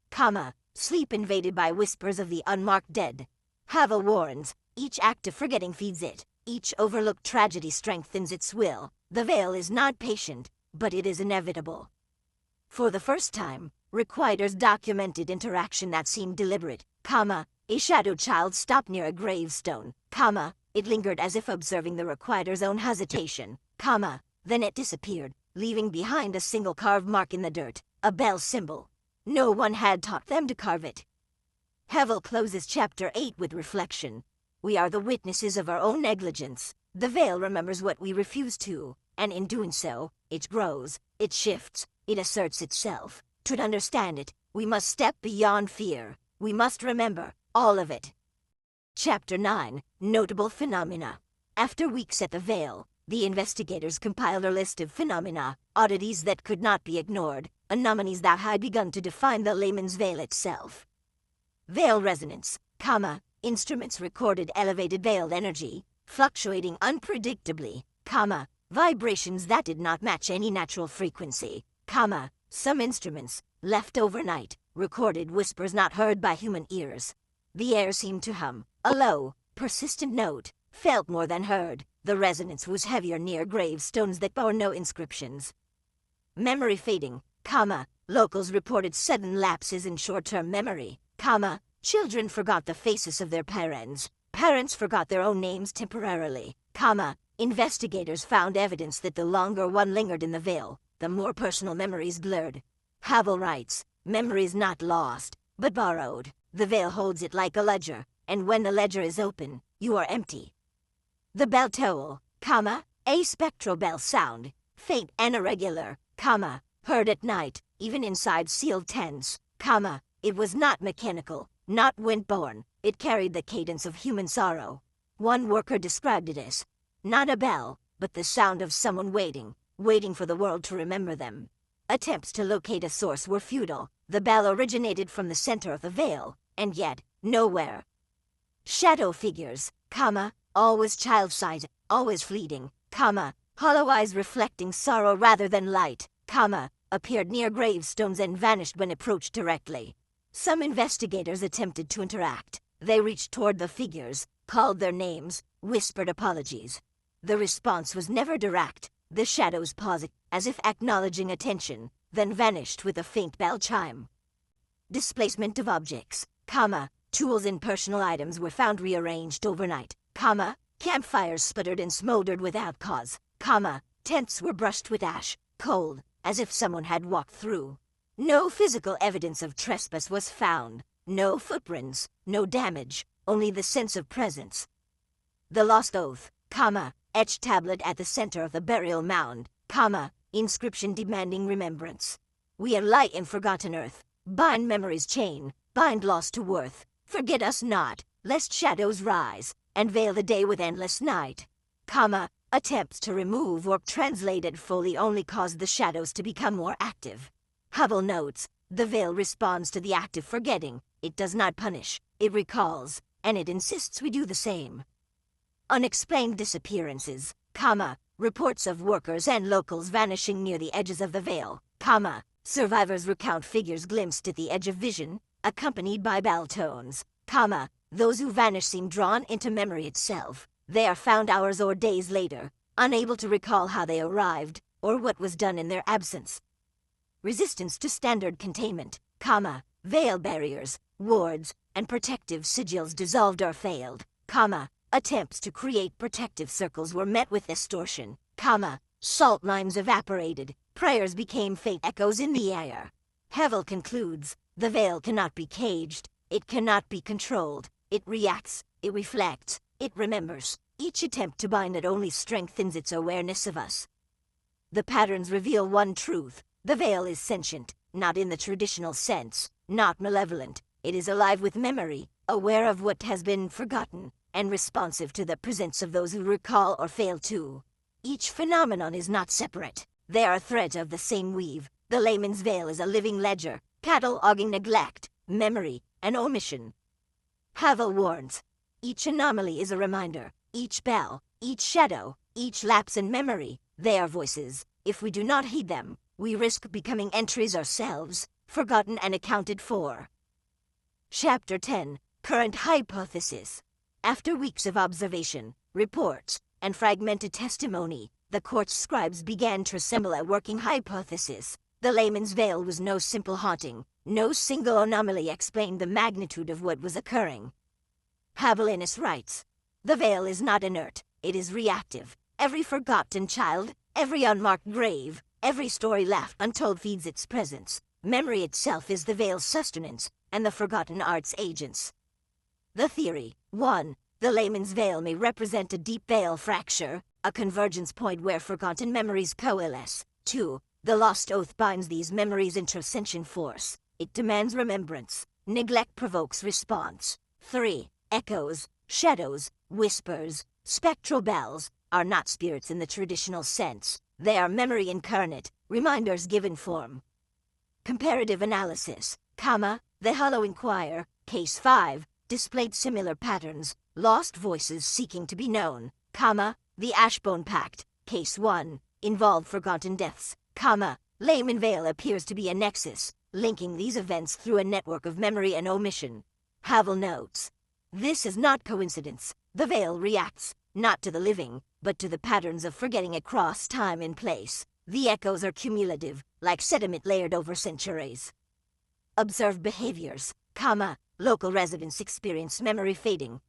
sleep invaded by whispers of the unmarked dead. Havel warns, each act of forgetting feeds it, each overlooked tragedy strengthens its will. The veil is not patient, but it is inevitable. For the first time, requiters documented interaction that seemed deliberate, a shadowed child stopped near a gravestone, it lingered as if observing the requiter's own hesitation, then it disappeared, leaving behind a single carved mark in the dirt, a bell symbol. No one had taught them to carve it. Havel closes chapter 8 with reflection. We are the witnesses of our own negligence. The veil remembers what we refuse to, and in doing so, it grows, it shifts, It asserts itself. To understand it, we must step beyond fear. We must remember all of it. Chapter 9. Notable Phenomena. After weeks at the Veil, the investigators compiled a list of phenomena, oddities that could not be ignored, anomalies that had begun to define the layman's veil itself. Veil resonance, instruments recorded elevated veiled energy, fluctuating unpredictably, vibrations that did not match any natural frequency, some instruments, left overnight, recorded whispers not heard by human ears. The air seemed to hum, a low, persistent note, felt more than heard. The resonance was heavier near gravestones that bore no inscriptions. Memory fading, locals reported sudden lapses in short-term memory, children forgot the faces of their parents. Parents forgot their own names temporarily, investigators found evidence that the longer one lingered in the veil, the more personal memories blurred. Havel writes, memory is not lost, but borrowed. The veil holds it like a ledger, and when the ledger is open, you are empty. The bell toll, a spectral bell sound, faint and irregular, heard at night, even inside sealed tents, it was not mechanical, not wind-borne, it carried the cadence of human sorrow. One worker described it as, not a bell, but the sound of someone waiting for the world to remember them. Attempts to locate a source were futile. The bell originated from the center of the veil, and yet, nowhere. Shadow figures, always child-sized, always fleeting, hollow eyes reflecting sorrow rather than light, appeared near gravestones and vanished when approached directly. Some investigators attempted to interact. They reached toward the figures, called their names, whispered apologies. The response was never direct. The shadows paused, as if acknowledging attention, then vanished with a faint bell chime. Displacement of objects, tools and personal items were found rearranged overnight, campfires sputtered and smoldered without cause, tents were brushed with ash, cold, as if someone had walked through. No physical evidence of trespass was found, no footprints, no damage, only the sense of presence. The lost oath, etched tablet at the center of the burial mound, inscription demanding remembrance. We are light in forgotten earth, bind memory's chain, bind loss to worth, forget us not, lest shadows rise, and veil the day with endless night. Attempts to remove or translate it fully only caused the shadows to become more active. Hubble notes, the veil responds to the act of forgetting, it does not punish, it recalls, and it insists we do the same. Unexplained disappearances, reports of workers and locals vanishing near the edges of the veil, survivors recount figures glimpsed at the edge of vision, accompanied by bell tones, those who vanish seem drawn into memory itself. They are found hours or days later, unable to recall how they arrived, or what was done in their absence. Resistance to standard containment, veil barriers, wards, and protective sigils dissolved or failed, attempts to create protective circles were met with distortion, salt limes evaporated, prayers became faint echoes in the air. Hevel concludes, the veil cannot be caged, it cannot be controlled, it reacts, it reflects, it remembers. Each attempt to bind it only strengthens its awareness of us. The patterns reveal one truth, the veil is sentient, not in the traditional sense, not malevolent, it is alive with memory, aware of what has been forgotten, and responsive to the presence of those who recall or fail to. Each phenomenon is not separate, they are threads of the same weave. The layman's veil is a living ledger, cataloging neglect, memory, and omission. Havel warns, each anomaly is a reminder, each bell, each shadow, each lapse in memory, they are voices. If we do not heed them, we risk becoming entries ourselves, forgotten and accounted for. Chapter 10. Current Hypothesis. After weeks of observation, reports, and fragmented testimony, the court's scribes began to assemble a working hypothesis. The layman's veil was no simple haunting. No single anomaly explained the magnitude of what was occurring. Havelinus writes, the veil is not inert, it is reactive. Every forgotten child, every unmarked grave, every story left untold feeds its presence. Memory itself is the veil's sustenance, and the forgotten art's agents. The theory. 1. The layman's veil may represent a deep veil fracture, a convergence point where forgotten memories coalesce. 2. The lost oath binds these memories into sentient force. It demands remembrance. Neglect provokes response. 3. Echoes, shadows, whispers, spectral bells are not spirits in the traditional sense. They are memory incarnate, reminders given form. Comparative analysis, the Hollow Choir, Case 5, displayed similar patterns, lost voices seeking to be known, the Ashbone Pact, Case 1, involved forgotten deaths, Layman Vale appears to be a nexus, linking these events through a network of memory and omission. Havel notes, this is not coincidence. The veil reacts, not to the living, but to the patterns of forgetting across time and place. The echoes are cumulative, like sediment layered over centuries. Observed behaviors, local residents experience memory fading,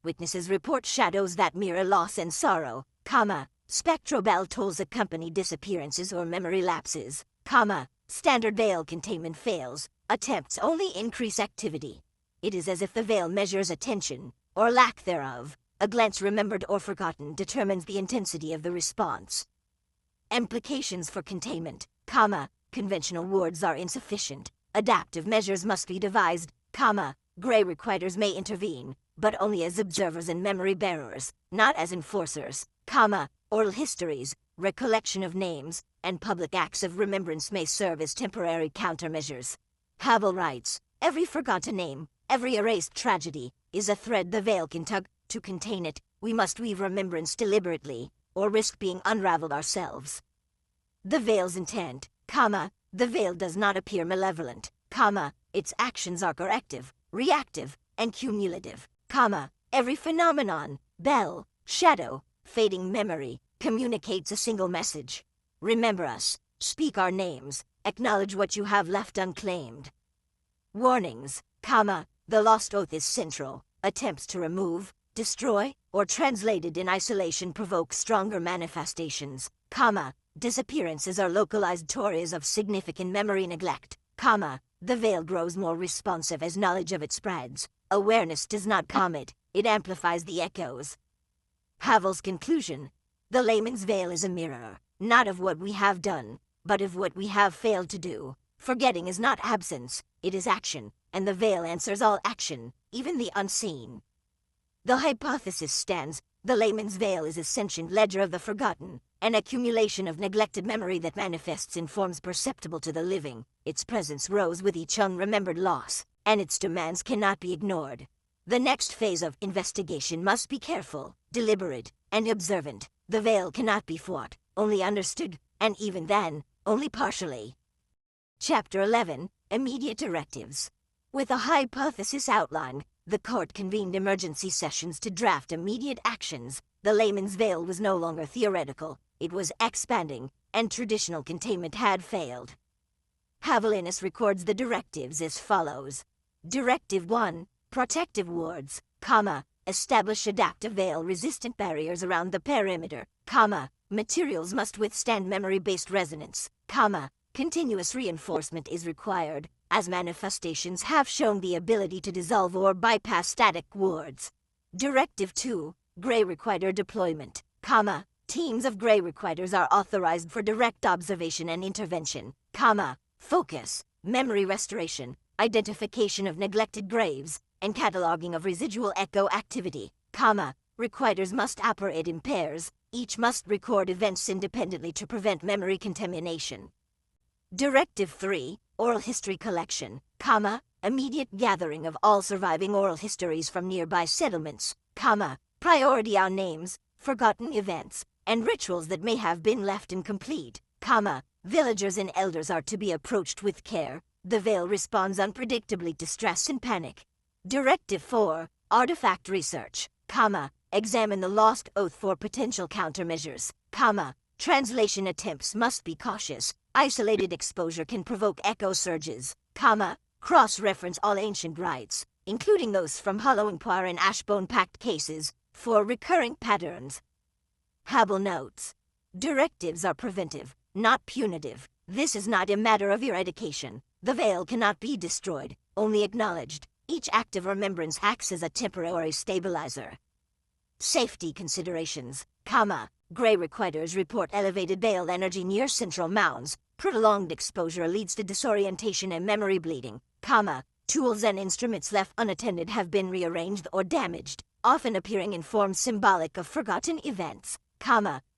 witnesses report shadows that mirror loss and sorrow, spectral bell tolls accompany disappearances or memory lapses, standard veil containment fails, attempts only increase activity. It is as if the veil measures attention, or lack thereof. A glance remembered or forgotten determines the intensity of the response. Implications for containment, conventional wards are insufficient. Adaptive measures must be devised, Grey requiters may intervene, but only as observers and memory bearers, not as enforcers, oral histories, recollection of names, and public acts of remembrance may serve as temporary countermeasures. Havel writes, every forgotten name, every erased tragedy, is a thread the veil can tug. To contain it, we must weave remembrance deliberately, or risk being unraveled ourselves. The veil's intent, the veil does not appear malevolent, its actions are corrective, reactive, and cumulative, every phenomenon, bell, shadow, fading memory, communicates a single message. Remember us, speak our names, acknowledge what you have left unclaimed. Warnings, the lost oath is central. Attempts to remove, destroy, or translate it in isolation provoke stronger manifestations, disappearances are localized stories of significant memory neglect, the veil grows more responsive as knowledge of it spreads. Awareness does not calm it, it amplifies the echoes. Havel's conclusion, the layman's veil is a mirror, not of what we have done, but of what we have failed to do. Forgetting is not absence, it is action, and the veil answers all action, even the unseen. The hypothesis stands, the layman's veil is a sentient ledger of the forgotten, an accumulation of neglected memory that manifests in forms perceptible to the living. Its presence grows with each unremembered loss, and its demands cannot be ignored. The next phase of investigation must be careful, deliberate, and observant. The veil cannot be fought, only understood, and even then, only partially. Chapter 11, Immediate Directives. With a hypothesis outlined, the court convened emergency sessions to draft immediate actions. The layman's veil was no longer theoretical, it was expanding, and traditional containment had failed. Havelinus records the directives as follows. Directive 1, Protective wards, establish adaptive veil-resistant barriers around the perimeter, materials must withstand memory-based resonance, continuous reinforcement is required, as manifestations have shown the ability to dissolve or bypass static wards. Directive 2, Grey requiter deployment, teams of Grey requiters are authorized for direct observation and intervention, focus, memory restoration, identification of neglected graves, and cataloging of residual echo activity, requiters must operate in pairs, each must record events independently to prevent memory contamination. Directive 3, Oral history collection, immediate gathering of all surviving oral histories from nearby settlements, priority on names, forgotten events, and rituals that may have been left incomplete, villagers and elders are to be approached with care. The veil responds unpredictably to stress and panic. Directive 4, Artifact research, examine the lost oath for potential countermeasures, translation attempts must be cautious. Isolated exposure can provoke echo surges, cross-reference all ancient rites, including those from Hollow Choir and Ashbone Pact cases, for recurring patterns. Havel notes, directives are preventive, not punitive. This is not a matter of eradication. The veil cannot be destroyed, only acknowledged. Each act of remembrance acts as a temporary stabilizer. Safety considerations, Gray requiters report elevated veil energy near central mounds. Prolonged exposure leads to disorientation and memory bleeding, tools and instruments left unattended have been rearranged or damaged, often appearing in forms symbolic of forgotten events,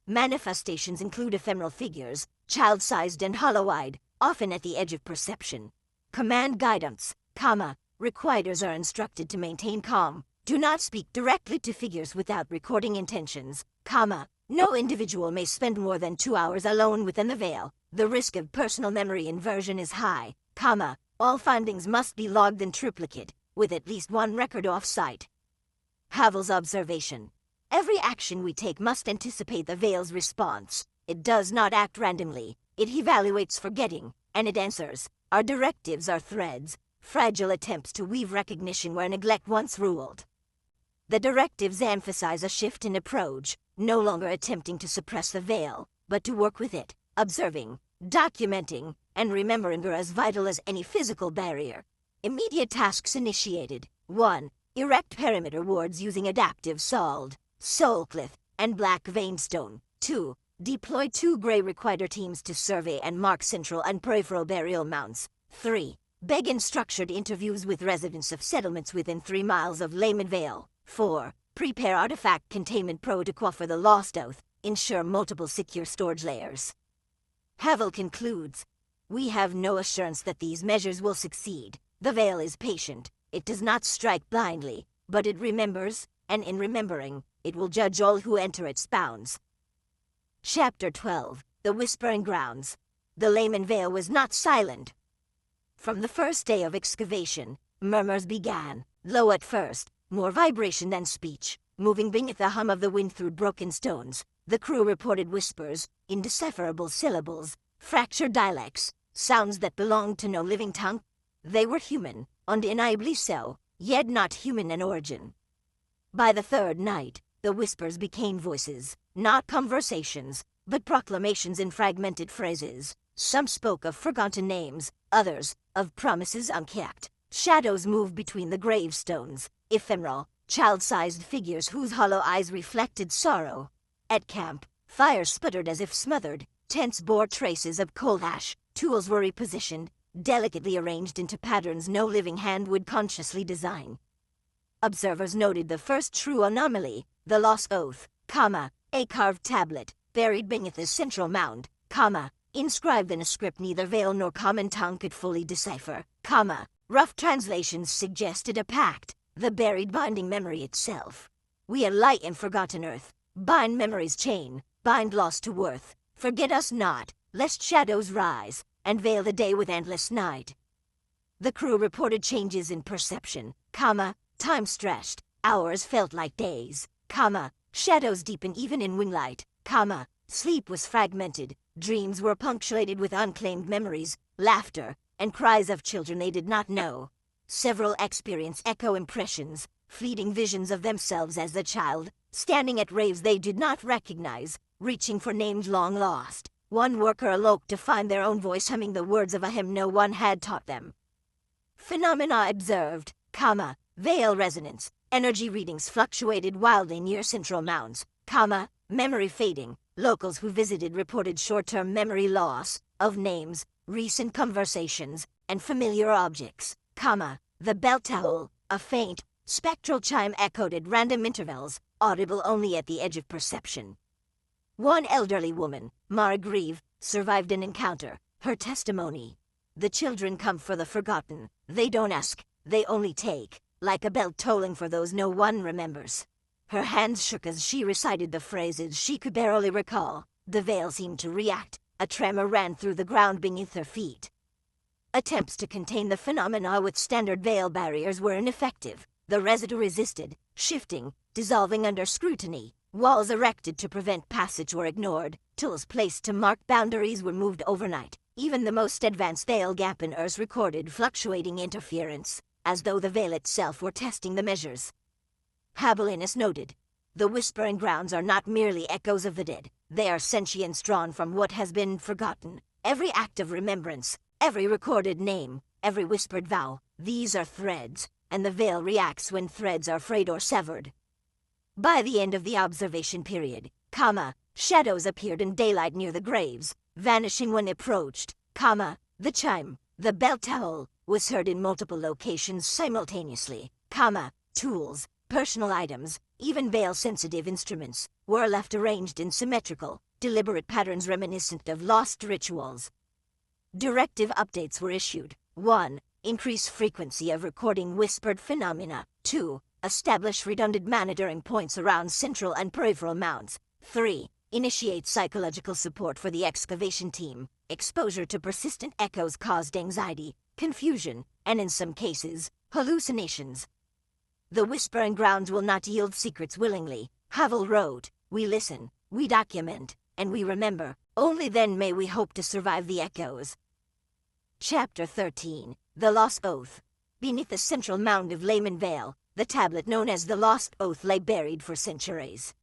manifestations include ephemeral figures, child-sized and hollow-eyed, often at the edge of perception. Command guidance, requiters are instructed to maintain calm, do not speak directly to figures without recording intentions, no individual may spend more than 2 hours alone within the veil. The risk of personal memory inversion is high, all findings must be logged in triplicate, with at least one record off-site. Havel's observation. Every action we take must anticipate the veil's response. It does not act randomly. It evaluates forgetting, and it answers. Our directives are threads, fragile attempts to weave recognition where neglect once ruled. The directives emphasize a shift in approach, no longer attempting to suppress the veil, but to work with it, observing, documenting, and remembering are as vital as any physical barrier. Immediate tasks initiated. 1. Erect perimeter wards using adaptive salt, soulclith, and black veinstone. 2. Deploy 2 gray requiter teams to survey and mark central and peripheral burial mounds. 3. Begin structured interviews with residents of settlements within 3 miles of Layman Vale. 4. Prepare artifact containment protocol for the Lost Oath. Ensure multiple secure storage layers. Havel concludes, we have no assurance that these measures will succeed. The veil is patient. It does not strike blindly, but it remembers, and in remembering, it will judge all who enter its bounds. Chapter 12. The Whispering Grounds. The Layman Vale was not silent. From the first day of excavation, murmurs began, low at first, more vibration than speech, moving beneath the hum of the wind through broken stones. The crew reported whispers, indecipherable syllables, fractured dialects, sounds that belonged to no living tongue. They were human, undeniably so, yet not human in origin. By the third night, the whispers became voices, not conversations, but proclamations in fragmented phrases. Some spoke of forgotten names, others, of promises unkept. Shadows moved between the gravestones, ephemeral, child-sized figures whose hollow eyes reflected sorrow. At camp, fire sputtered as if smothered, tents bore traces of coal ash, tools were repositioned, delicately arranged into patterns no living hand would consciously design. Observers noted the first true anomaly, the Lost Oath, a carved tablet, buried beneath a central mound, inscribed in a script neither veil nor common tongue could fully decipher, rough translations suggested a pact, the buried binding memory itself. We are light in forgotten earth, bind memory's chain, bind loss to worth, forget us not, lest shadows rise, and veil the day with endless night. The crew reported changes in perception, time stretched, hours felt like days, shadows deepened even in winglight, sleep was fragmented, dreams were punctuated with unclaimed memories, laughter, and cries of children they did not know. Several experienced echo impressions, fleeting visions of themselves as a child, standing at raves they did not recognize, reaching for names long lost. One worker awoke to find their own voice humming the words of a hymn no one had taught them. Phenomena observed, veil resonance, energy readings fluctuated wildly near central mounds, memory fading. Locals who visited reported short-term memory loss of names, recent conversations, and familiar objects, the bell towel, a faint, spectral chime echoed at random intervals, audible only at the edge of perception. One elderly woman, Margrieve, survived an encounter. Her testimony. The children come for the forgotten. They don't ask, they only take, like a bell tolling for those no one remembers. Her hands shook as she recited the phrases she could barely recall. The veil seemed to react. A tremor ran through the ground beneath her feet. Attempts to contain the phenomena with standard veil barriers were ineffective. The residue resisted, shifting, dissolving under scrutiny. Walls erected to prevent passage were ignored. Tools placed to mark boundaries were moved overnight. Even the most advanced veil gappeners recorded fluctuating interference, as though the veil itself were testing the measures. Habelinus noted, the Whispering Grounds are not merely echoes of the dead. They are sentience drawn from what has been forgotten. Every act of remembrance, every recorded name, every whispered vow, these are threads, and the veil reacts when threads are frayed or severed. By the end of the observation period, Shadows appeared in daylight near the graves, vanishing when approached, the chime, the bell toll, was heard in multiple locations simultaneously, tools, personal items, even veil-sensitive instruments, were left arranged in symmetrical, deliberate patterns reminiscent of lost rituals. Directive updates were issued. 1. Increase frequency of recording whispered phenomena. 2. Establish redundant monitoring points around central and peripheral mounts. 3. Initiate psychological support for the excavation team. Exposure to persistent echoes caused anxiety, confusion, and in some cases, hallucinations. The whispering grounds will not yield secrets willingly, Havel wrote. We listen, we document, and we remember. Only then may we hope to survive the echoes. Chapter 13. The Lost Oath. Beneath the central mound of Layman Vale, the tablet known as the Lost Oath lay buried for centuries.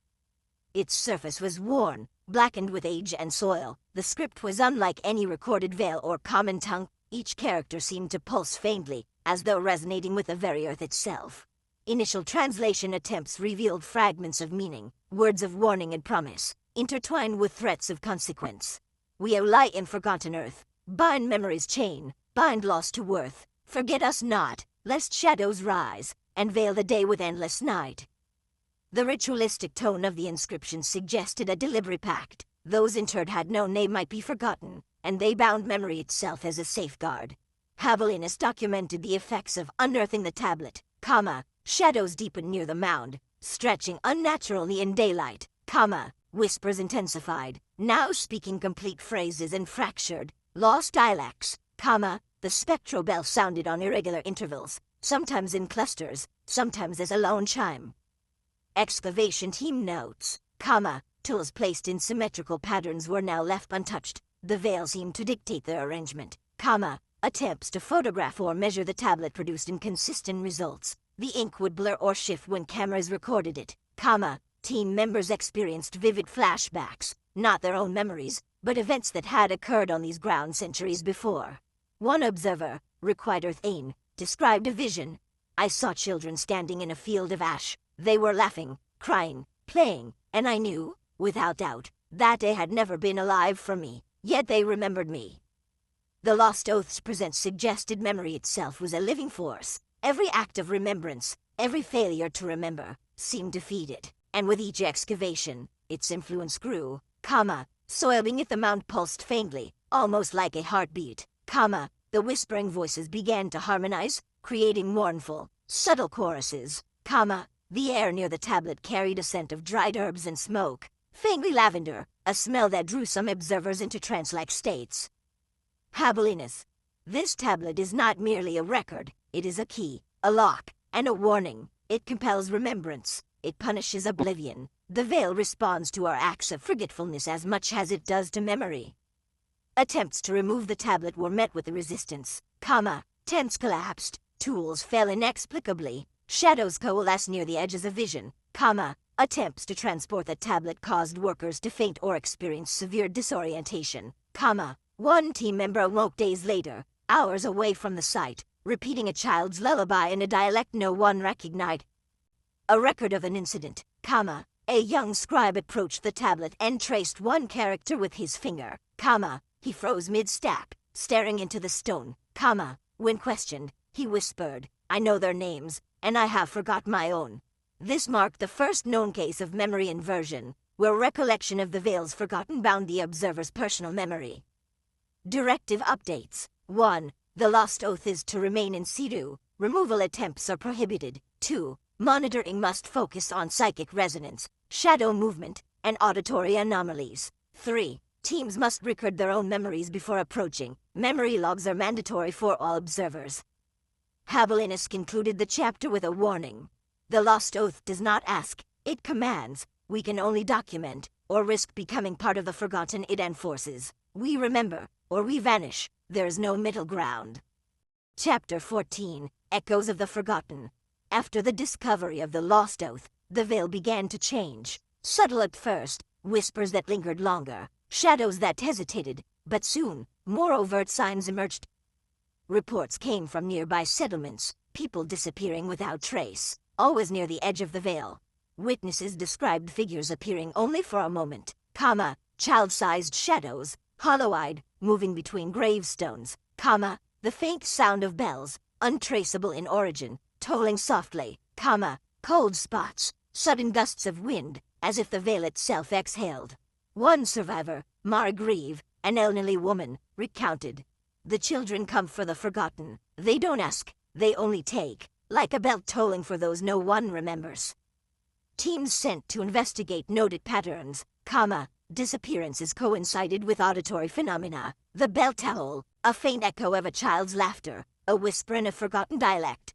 Its surface was worn, blackened with age and soil. The script was unlike any recorded Vale or common tongue. Each character seemed to pulse faintly, as though resonating with the very earth itself. Initial translation attempts revealed fragments of meaning, words of warning and promise, intertwined with threats of consequence. We lie in forgotten earth. Bind memory's chain, bind loss to worth. Forget us not, lest shadows rise, and veil the day with endless night. The ritualistic tone of the inscription suggested a deliberate pact. Those interred had known they might be forgotten, and they bound memory itself as a safeguard. Havelinus documented the effects of unearthing the tablet, shadows deepened near the mound, stretching unnaturally in daylight, whispers intensified, now speaking complete phrases and fractured, lost dialects, the spectral bell sounded on irregular intervals, sometimes in clusters, sometimes as a lone chime. Excavation team notes, tools placed in symmetrical patterns were now left untouched. The veil seemed to dictate their arrangement, attempts to photograph or measure the tablet produced inconsistent results. The ink would blur or shift when cameras recorded it, team members experienced vivid flashbacks, not their own memories, but events that had occurred on these grounds centuries before. One observer, Requiderthane, described a vision. I saw children standing in a field of ash. They were laughing, crying, playing, and I knew, without doubt, that they had never been alive for me, yet they remembered me. The Lost Oaths present suggested memory itself was a living force. Every act of remembrance, every failure to remember, seemed to feed it, and with each excavation, its influence grew, soil beneath the mound pulsed faintly, almost like a heartbeat, the whispering voices began to harmonize, creating mournful, subtle choruses, the air near the tablet carried a scent of dried herbs and smoke, faintly lavender, a smell that drew some observers into trance-like states. Habelinus. This tablet is not merely a record, it is a key, a lock, and a warning. It compels remembrance, it punishes oblivion. The veil responds to our acts of forgetfulness as much as it does to memory. Attempts to remove the tablet were met with resistance, tents collapsed, tools fell inexplicably, shadows coalesced near the edges of vision, attempts to transport the tablet caused workers to faint or experience severe disorientation, one team member awoke days later, hours away from the site, repeating a child's lullaby in a dialect no one recognized. A record of an incident, a young scribe approached the tablet and traced one character with his finger, he froze mid-step, staring into the stone, when questioned, he whispered, I know their names, and I have forgot my own. This marked the first known case of memory inversion, where recollection of the veils forgotten bound the observer's personal memory. Directive updates. 1. The Lost Oath is to remain in situ. Removal attempts are prohibited. 2. Monitoring must focus on psychic resonance, shadow movement, and auditory anomalies. 3. Teams must record their own memories before approaching. Memory logs are mandatory for all observers. Habelinus concluded the chapter with a warning. The Lost Oath does not ask, it commands. We can only document, or risk becoming part of the forgotten it enforces. We remember, or we vanish. There is no middle ground. Chapter 14. Echoes of the Forgotten. After the discovery of the Lost Oath, the veil began to change. Subtle at first, whispers that lingered longer, shadows that hesitated, but soon, more overt signs emerged. Reports came from nearby settlements, people disappearing without trace, always near the edge of the veil. Witnesses described figures appearing only for a moment, child-sized shadows, hollow-eyed, moving between gravestones, the faint sound of bells, untraceable in origin, tolling softly, cold spots, sudden gusts of wind, as if the veil itself exhaled. One survivor, Margrieve, an elderly woman, recounted. The children come for the forgotten. They don't ask, they only take, like a bell tolling for those no one remembers. Teams sent to investigate noted patterns, disappearances coincided with auditory phenomena. The bell toll, a faint echo of a child's laughter, a whisper in a forgotten dialect,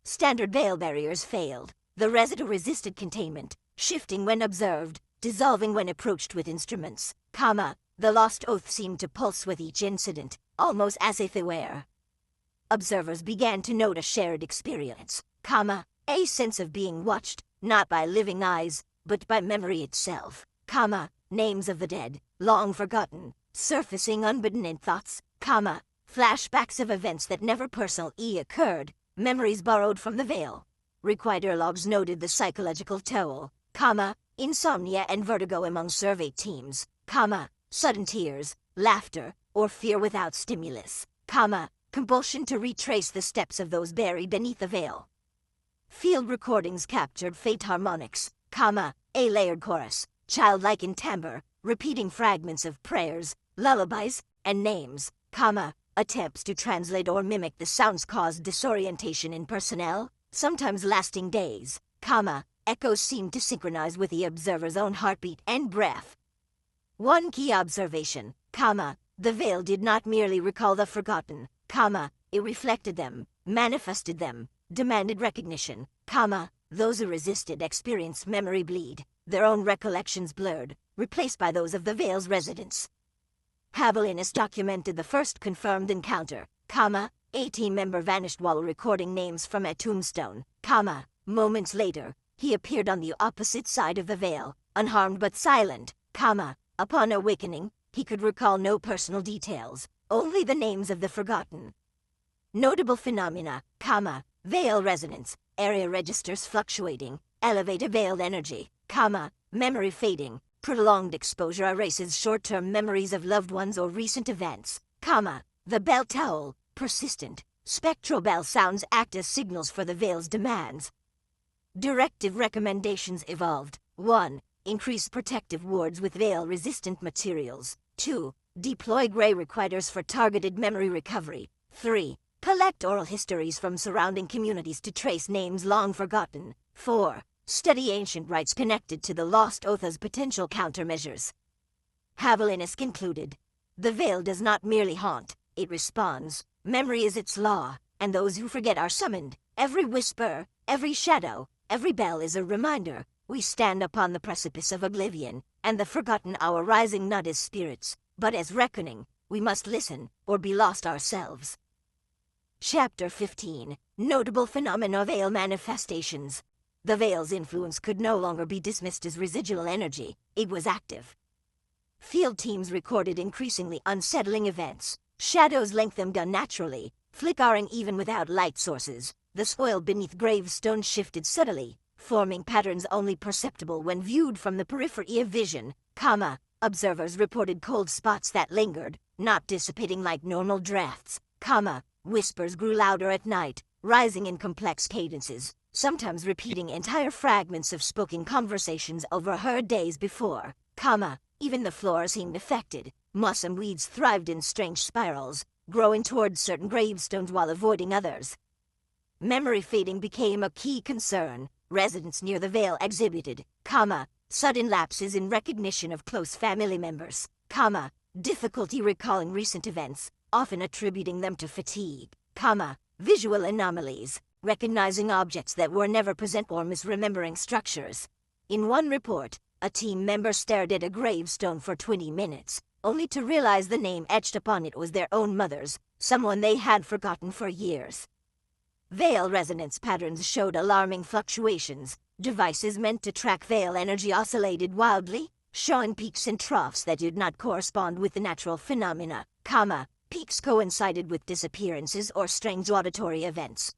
standard veil barriers failed. The residue resisted containment, shifting when observed, dissolving when approached with instruments, the lost oath seemed to pulse with each incident, almost as if it were. Observers began to note a shared experience, a sense of being watched, not by living eyes, but by memory itself, names of the dead, long forgotten, surfacing unbidden in thoughts, flashbacks of events that never personally occurred, memories borrowed from the veil. Requider logs noted the psychological toll, insomnia and vertigo among survey teams, sudden tears, laughter, or fear without stimulus, compulsion to retrace the steps of those buried beneath the veil. Field recordings captured faint harmonics, a layered chorus, childlike in timbre, repeating fragments of prayers, lullabies, and names, attempts to translate or mimic the sounds caused disorientation in personnel, sometimes lasting days, echoes seemed to synchronize with the observer's own heartbeat and breath. One key observation, the veil did not merely recall the forgotten, it reflected them, manifested them, demanded recognition, those who resisted experienced memory bleed, their own recollections blurred, replaced by those of the veil's residents. Havelinus documented the first confirmed encounter, a team member vanished while recording names from a tombstone, moments later, he appeared on the opposite side of the veil, unharmed but silent, upon awakening, he could recall no personal details, only the names of the forgotten. Notable phenomena, veil resonance, area registers fluctuating, elevated veiled energy, memory fading, prolonged exposure erases short-term memories of loved ones or recent events, the bell toll, persistent, spectral bell sounds act as signals for the veil's demands. Directive recommendations evolved. 1. Increase protective wards with veil-resistant materials. 2. Deploy gray requiders for targeted memory recovery. 3. Collect oral histories from surrounding communities to trace names long forgotten. 4. Study ancient rites connected to the lost oath as potential countermeasures. Havelinus concluded, the veil does not merely haunt, it responds. Memory is its law, and those who forget are summoned. Every whisper, every shadow, every bell is a reminder. We stand upon the precipice of oblivion, and the forgotten hour rising not as spirits, but as reckoning. We must listen, or be lost ourselves. Chapter 15. Notable phenomena of veil manifestations. The veil's influence could no longer be dismissed as residual energy, it was active. Field teams recorded increasingly unsettling events. Shadows lengthened unnaturally, flickering even without light sources. The soil beneath gravestones shifted subtly, forming patterns only perceptible when viewed from the periphery of vision, observers reported cold spots that lingered, not dissipating like normal drafts, whispers grew louder at night, rising in complex cadences, sometimes repeating entire fragments of spoken conversations overheard days before, even the floor seemed affected. Moss and weeds thrived in strange spirals, growing towards certain gravestones while avoiding others. Memory fading became a key concern. Residents near the veil exhibited, sudden lapses in recognition of close family members, difficulty recalling recent events, often attributing them to fatigue, visual anomalies, recognizing objects that were never present or misremembering structures. In one report, a team member stared at a gravestone for 20 minutes, only to realize the name etched upon it was their own mother's, someone they had forgotten for years. Veil resonance patterns showed alarming fluctuations. Devices meant to track veil energy oscillated wildly, showing peaks and troughs that did not correspond with the natural phenomena, peaks coincided with disappearances or strange auditory events,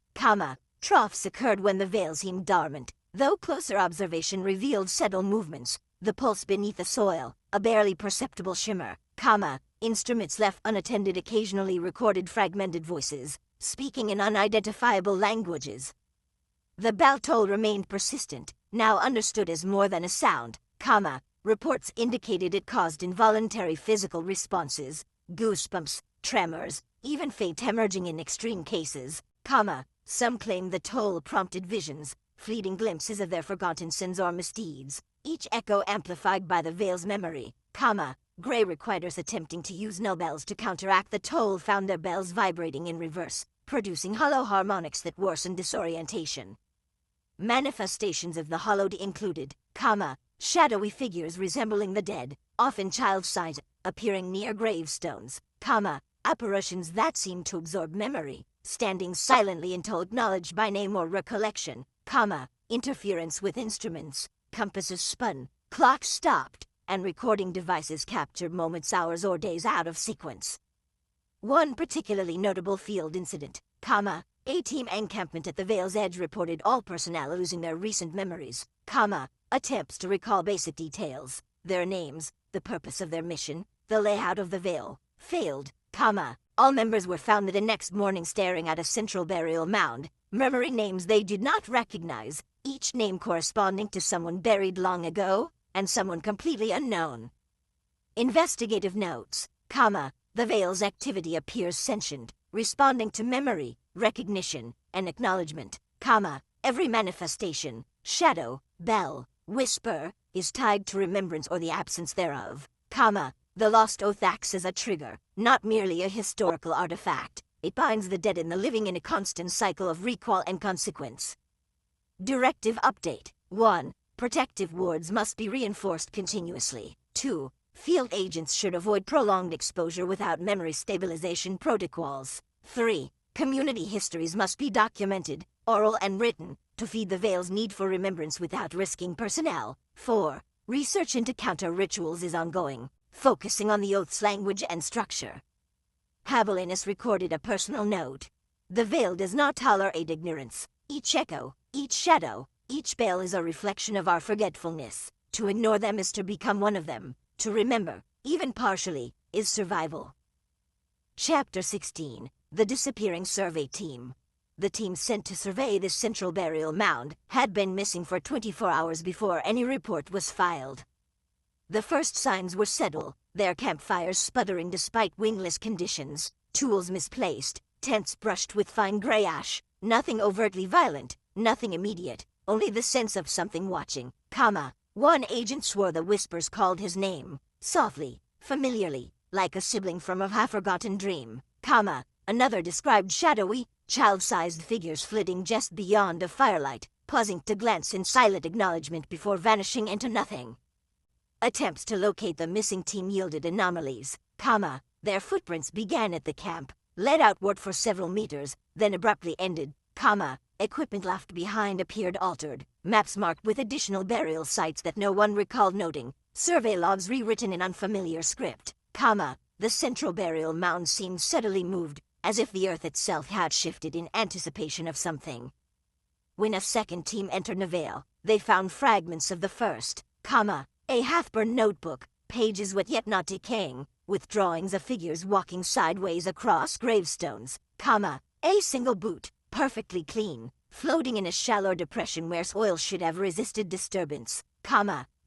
troughs occurred when the veil seemed dormant, though closer observation revealed subtle movements, the pulse beneath the soil, a barely perceptible shimmer, instruments left unattended, occasionally recorded fragmented voices, speaking in unidentifiable languages. The bell toll remained persistent, now understood as more than a sound, reports indicated it caused involuntary physical responses, goosebumps, tremors, even faint hemorrhaging in extreme cases, some claim the toll prompted visions, fleeting glimpses of their forgotten sins or misdeeds, each echo amplified by the veil's memory, Grey requiters attempting to use null bells to counteract the toll found their bells vibrating in reverse, producing hollow harmonics that worsened disorientation. Manifestations of the hollowed included, shadowy figures resembling the dead, often child-sized, appearing near gravestones, apparitions that seemed to absorb memory, standing silently until acknowledged by name or recollection, interference with instruments, compasses spun, clocks stopped, and recording devices captured moments, hours, or days out of sequence. One particularly notable field incident, a team encampment at the Vale's edge reported all personnel losing their recent memories, attempts to recall basic details, their names, the purpose of their mission, the layout of the Vale, failed, all members were found the next morning staring at a central burial mound, murmuring names they did not recognize, each name corresponding to someone buried long ago, and someone completely unknown. Investigative notes, the Vale's activity appears sentient, responding to memory, recognition, and acknowledgement, every manifestation, shadow, bell, whisper, is tied to remembrance or the absence thereof, the lost oath acts as a trigger, not merely a historical artifact. It binds the dead and the living in a constant cycle of recall and consequence. Directive update. 1. Protective wards must be reinforced continuously. 2. Field agents should avoid prolonged exposure without memory stabilization protocols. 3. Community histories must be documented, oral and written, to feed the Vale's need for remembrance without risking personnel. 4. Research into counter-rituals is ongoing, focusing on the oath's language and structure. Habelinus recorded a personal note. The Vale does not tolerate ignorance. Each echo, each shadow, each bell is a reflection of our forgetfulness. To ignore them is to become one of them. To remember, even partially, is survival. Chapter 16. The Disappearing Survey Team. The team sent to survey this central burial mound had been missing for 24 hours before any report was filed. The first signs were subtle, their campfires sputtering despite wingless conditions, tools misplaced, tents brushed with fine gray ash, nothing overtly violent, nothing immediate, only the sense of something watching, One agent swore the whispers called his name, softly, familiarly, like a sibling from a half-forgotten dream, Another described shadowy, child-sized figures flitting just beyond the firelight, pausing to glance in silent acknowledgement before vanishing into nothing. Attempts to locate the missing team yielded anomalies, their footprints began at the camp, led outward for several meters, then abruptly ended, equipment left behind appeared altered, maps marked with additional burial sites that no one recalled noting, survey logs rewritten in unfamiliar script, the central burial mound seemed subtly moved, as if the earth itself had shifted in anticipation of something. When a second team entered Nevale, they found fragments of the first, a half-burned notebook, pages wet yet not decaying, with drawings of figures walking sideways across gravestones, a single boot, perfectly clean, floating in a shallow depression where soil should have resisted disturbance,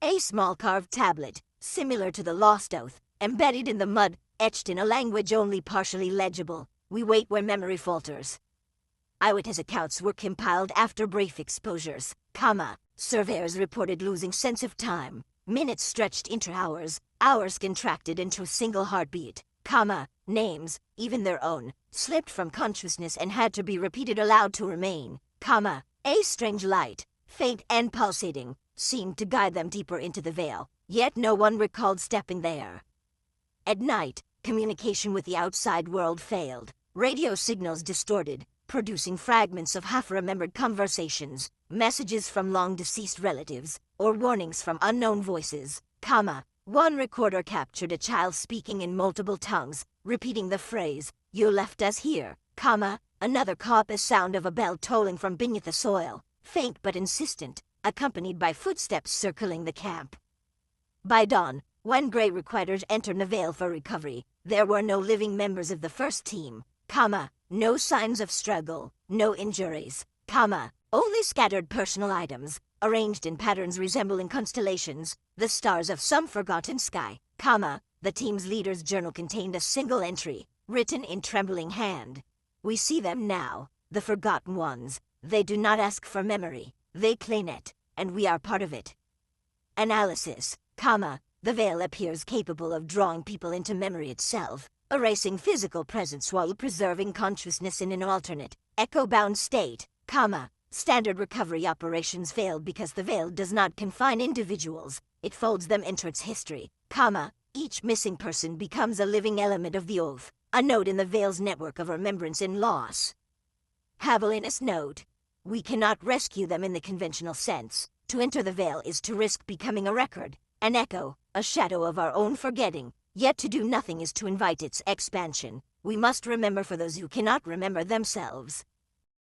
a small carved tablet, similar to the lost oath, embedded in the mud, etched in a language only partially legible. We wait where memory falters. Eyewitness accounts were compiled after brief exposures, surveyors reported losing sense of time. Minutes stretched into hours, hours contracted into a single heartbeat, names, even their own, slipped from consciousness and had to be repeated aloud to remain, a strange light, faint and pulsating, seemed to guide them deeper into the Vale, yet no one recalled stepping there. At night, communication with the outside world failed, radio signals distorted, producing fragments of half-remembered conversations, messages from long-deceased relatives, or warnings from unknown voices, One recorder captured a child speaking in multiple tongues, repeating the phrase, "You left us here," Another caught the sound of a bell tolling from beneath the soil, faint but insistent, accompanied by footsteps circling the camp. By dawn, when Grey requiters entered the Vale for recovery, there were no living members of the first team, no signs of struggle, no injuries, only scattered personal items, arranged in patterns resembling constellations, the stars of some forgotten sky, the team's leader's journal contained a single entry, written in trembling hand. We see them now, the forgotten ones. They do not ask for memory, they claim it, and we are part of it. Analysis, the Vale appears capable of drawing people into memory itself, erasing physical presence while preserving consciousness in an alternate, echo-bound state, Standard recovery operations failed because the Vale does not confine individuals, it folds them into its history, each missing person becomes a living element of the oath, a node in the Vale's network of remembrance and loss. Javelinus note. We cannot rescue them in the conventional sense. To enter the Vale is to risk becoming a record, an echo, a shadow of our own forgetting, yet to do nothing is to invite its expansion. We must remember for those who cannot remember themselves.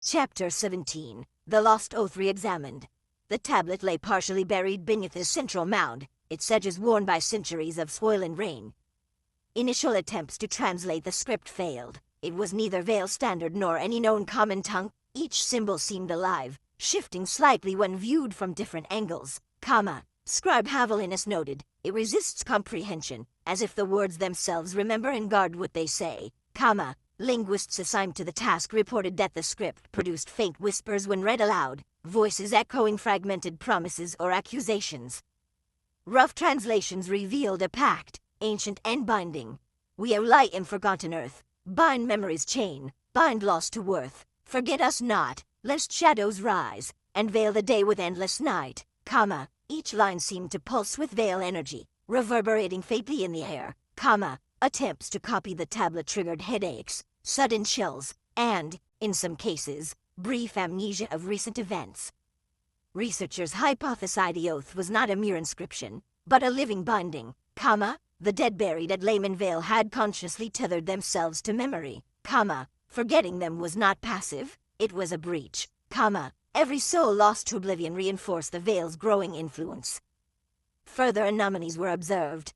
Chapter 17. The Lost Oath Re-examined. The tablet lay partially buried beneath a central mound, its edges worn by centuries of soil and rain. Initial attempts to translate the script failed. It was neither Vale Standard nor any known common tongue. Each symbol seemed alive, shifting slightly when viewed from different angles, Scribe Javelinus noted. It resists comprehension, as if the words themselves remember and guard what they say, Linguists assigned to the task reported that the script produced faint whispers when read aloud, voices echoing fragmented promises or accusations. Rough translations revealed a pact, ancient and binding. We are light in forgotten earth, bind memory's chain, bind loss to worth, forget us not, lest shadows rise, and veil the day with endless night, Each line seemed to pulse with Vale energy, reverberating faintly in the air, Attempts to copy the tablet triggered headaches, sudden chills, and, in some cases, brief amnesia of recent events. Researchers hypothesized the oath was not a mere inscription, but a living binding, the dead buried at Layman Vale had consciously tethered themselves to memory, forgetting them was not passive, it was a breach, every soul lost to oblivion reinforced the Vale's growing influence. Further anomalies were observed,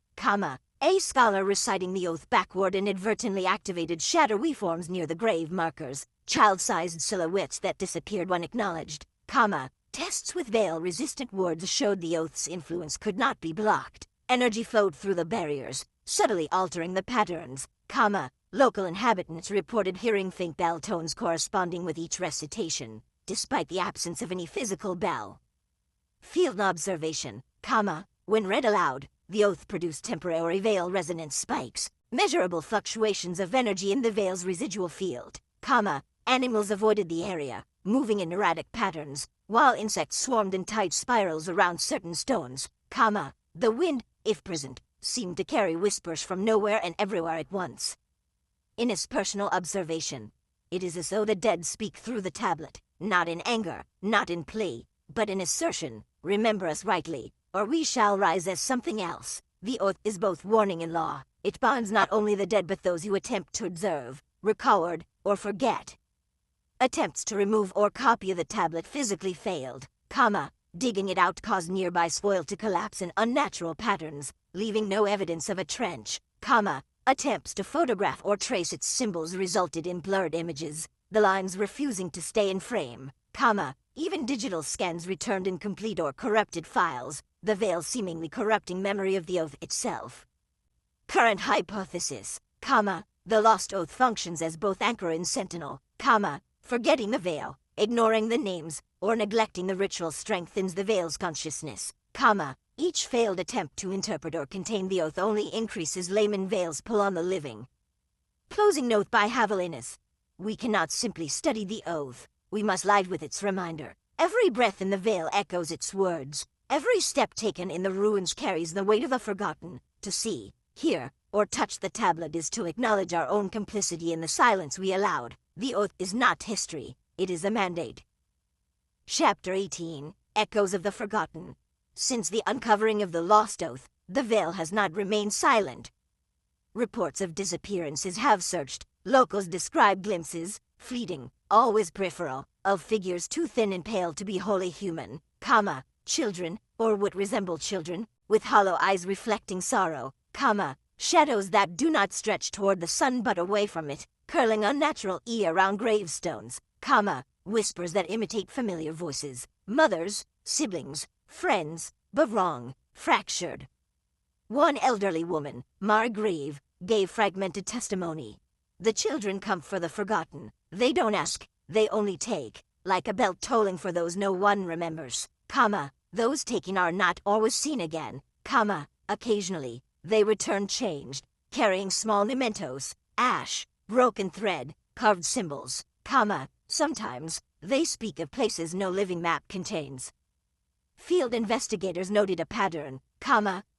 a scholar reciting the oath backward inadvertently activated shadowy forms near the grave markers, child-sized silhouettes that disappeared when acknowledged, Tests with Vale-resistant words showed the oath's influence could not be blocked. Energy flowed through the barriers, subtly altering the patterns, Local inhabitants reported hearing faint bell tones corresponding with each recitation, despite the absence of any physical bell. Field observation, when read aloud, the oath produced temporary Vale resonance spikes, measurable fluctuations of energy in the Vale's residual field, Animals avoided the area, moving in erratic patterns, while insects swarmed in tight spirals around certain stones, The wind, if present, seemed to carry whispers from nowhere and everywhere at once. In his personal observation, it is as though the dead speak through the tablet, not in anger, not in plea, but in assertion, remember us rightly, or we shall rise as something else. The oath is both warning and law. It binds not only the dead but those who attempt to observe, record, or forget. Attempts to remove or copy the tablet physically failed, digging it out caused nearby soil to collapse in unnatural patterns, leaving no evidence of a trench, Attempts to photograph or trace its symbols resulted in blurred images, the lines refusing to stay in frame, Even digital scans returned incomplete or corrupted files, the Vale seemingly corrupting memory of the oath itself. Current hypothesis, the lost oath functions as both anchor and sentinel, forgetting the Vale, ignoring the names, or neglecting the ritual strengthens the Vale's consciousness, Each failed attempt to interpret or contain the oath only increases Layman Vale's pull on the living. Closing note by Javelinus. We cannot simply study the oath. We must live with its reminder. Every breath in the Vale echoes its words. Every step taken in the ruins carries the weight of the forgotten. To see, hear, or touch the tablet is to acknowledge our own complicity in the silence we allowed. The oath is not history. It is a mandate. Chapter 18. Echoes of the Forgotten. Since the uncovering of the lost oath, the Vale has not remained silent. Reports of disappearances have surged. Locals describe glimpses, fleeting, always peripheral, of figures too thin and pale to be wholly human, children, or what resemble children, with hollow eyes reflecting sorrow, shadows that do not stretch toward the sun but away from it, curling unnatural around gravestones, whispers that imitate familiar voices, mothers, siblings, friends, but wrong, fractured. One elderly woman, Margrave, gave fragmented testimony. The children come for the forgotten. They don't ask, they only take, like a bell tolling for those no one remembers, those taken are not always seen again, occasionally, they return changed, carrying small mementos, ash, broken thread, carved symbols, sometimes, they speak of places no living map contains. Field investigators noted a pattern,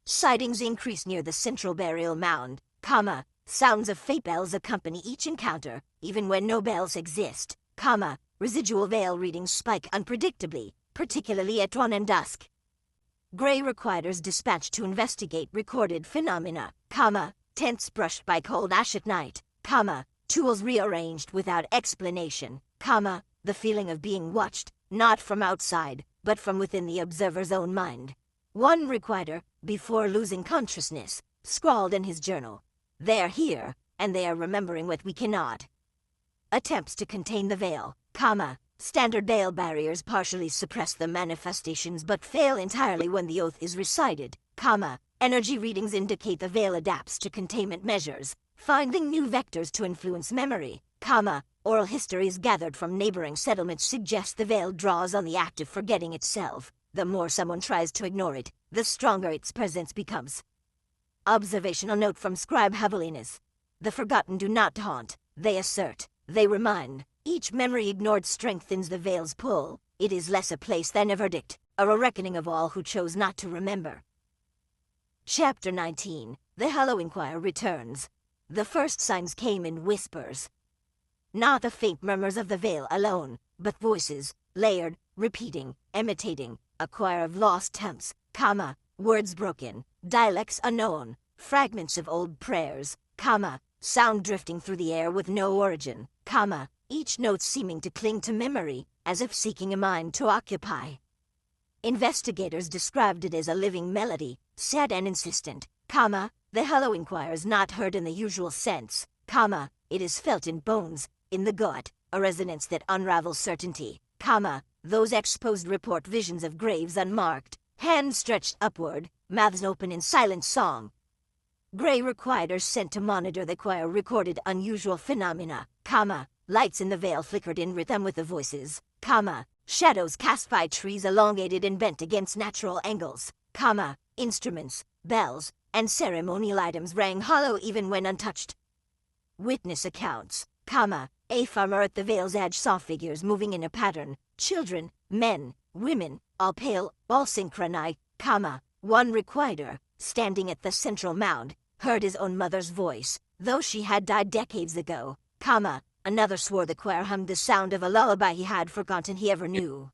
sightings increase near the central burial mound, sounds of fate bells accompany each encounter, even when no bells exist, residual veil readings spike unpredictably, particularly at dawn and dusk. Gray requires dispatched to investigate recorded phenomena, tents brushed by cold ash at night, tools rearranged without explanation, the feeling of being watched, not from outside, but from within the observer's own mind. One requiter, before losing consciousness, scrawled in his journal, "They are here, and they are remembering what we cannot." Attempts to contain the veil, standard veil barriers partially suppress the manifestations but fail entirely when the oath is recited, energy readings indicate the veil adapts to containment measures, finding new vectors to influence memory, oral histories gathered from neighboring settlements suggest the veil draws on the act of forgetting itself. The more someone tries to ignore it, the stronger its presence becomes. Observational note from Scribe Javelinus. The forgotten do not haunt, they assert, they remind. Each memory ignored strengthens the veil's pull. It is less a place than a verdict, or a reckoning of all who chose not to remember. Chapter 19. The Hollow Inquirer returns. The first signs came in whispers. Not the faint murmurs of the veil alone, but voices, layered, repeating, imitating, a choir of lost attempts, words broken, dialects unknown, fragments of old prayers, sound drifting through the air with no origin, each note seeming to cling to memory, as if seeking a mind to occupy. Investigators described it as a living melody, sad and insistent, the hollow inquirer is not heard in the usual sense, it is felt in bones, in the gut, a resonance that unravels certainty, those exposed report visions of graves unmarked, hands stretched upward, mouths open in silent song. Gray requirers sent to monitor the choir recorded unusual phenomena, lights in the veil flickered in rhythm with the voices, shadows cast by trees elongated and bent against natural angles, instruments, bells, and ceremonial items rang hollow even when untouched. Witness accounts, a farmer at the veil's edge saw figures moving in a pattern, children, men, women, all pale, all synchronized, one requiter, standing at the central mound, heard his own mother's voice, though she had died decades ago, another swore the choir hummed the sound of a lullaby he had forgotten he ever knew.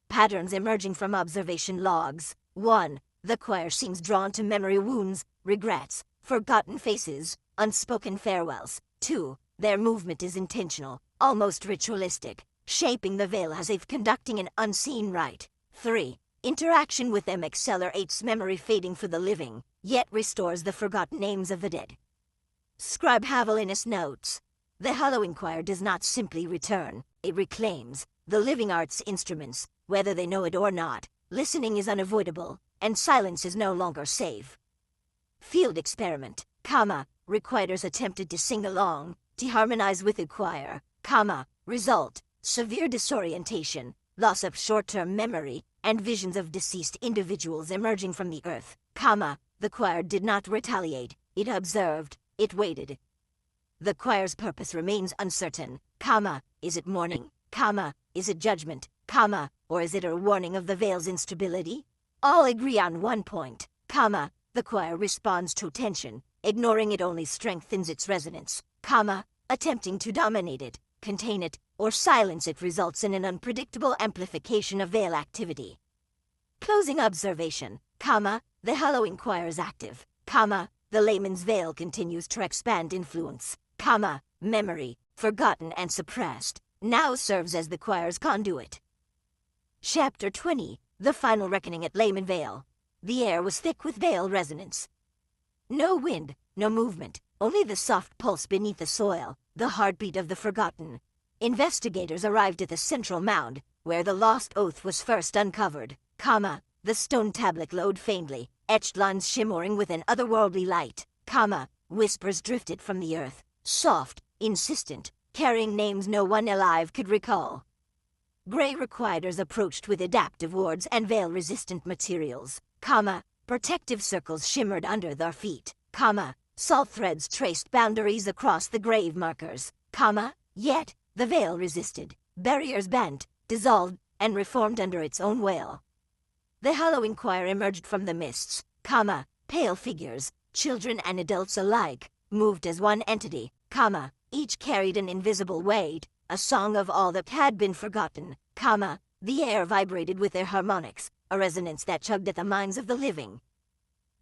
Patterns emerging from observation logs. 1. The choir seems drawn to memory wounds, regrets, forgotten faces, unspoken farewells. 2. Their movement is intentional, almost ritualistic, shaping the veil as if conducting an unseen rite. 3. Interaction with them accelerates memory fading for the living, yet restores the forgotten names of the dead. Scribe Javelinus notes, the hollow inquirer does not simply return, it reclaims the living art's instruments, whether they know it or not. Listening is unavoidable, and silence is no longer safe. Field experiment, requiters attempted to sing along, to harmonize with the choir, result, severe disorientation, loss of short-term memory, and visions of deceased individuals emerging from the earth, the choir did not retaliate, it observed, it waited. The choir's purpose remains uncertain, is it mourning, is it judgment, or is it a warning of the veil's instability? All agree on one point, the choir responds to tension, ignoring it only strengthens its resonance, attempting to dominate it, contain it, or silence it results in an unpredictable amplification of veil activity. Closing observation, the hollow inquirer is active, the layman's veil continues to expand influence, memory, forgotten and suppressed, now serves as the choir's conduit. Chapter 20, The Final Reckoning at Layman Vale. The air was thick with veil resonance. No wind, no movement, only the soft pulse beneath the soil, the heartbeat of the forgotten. Investigators arrived at the central mound, where the lost oath was first uncovered, the stone tablet glowed faintly, etched lines shimmering with an otherworldly light, whispers drifted from the earth, soft, insistent, carrying names no one alive could recall. Gray requiders approached with adaptive wards and veil-resistant materials, protective circles shimmered under their feet, salt threads traced boundaries across the grave markers, yet the veil resisted, barriers bent, dissolved, and reformed under its own will. The hallowing choir emerged from the mists, pale figures, children and adults alike, moved as one entity, each carried an invisible weight, a song of all that had been forgotten, the air vibrated with their harmonics, a resonance that tugged at the minds of the living.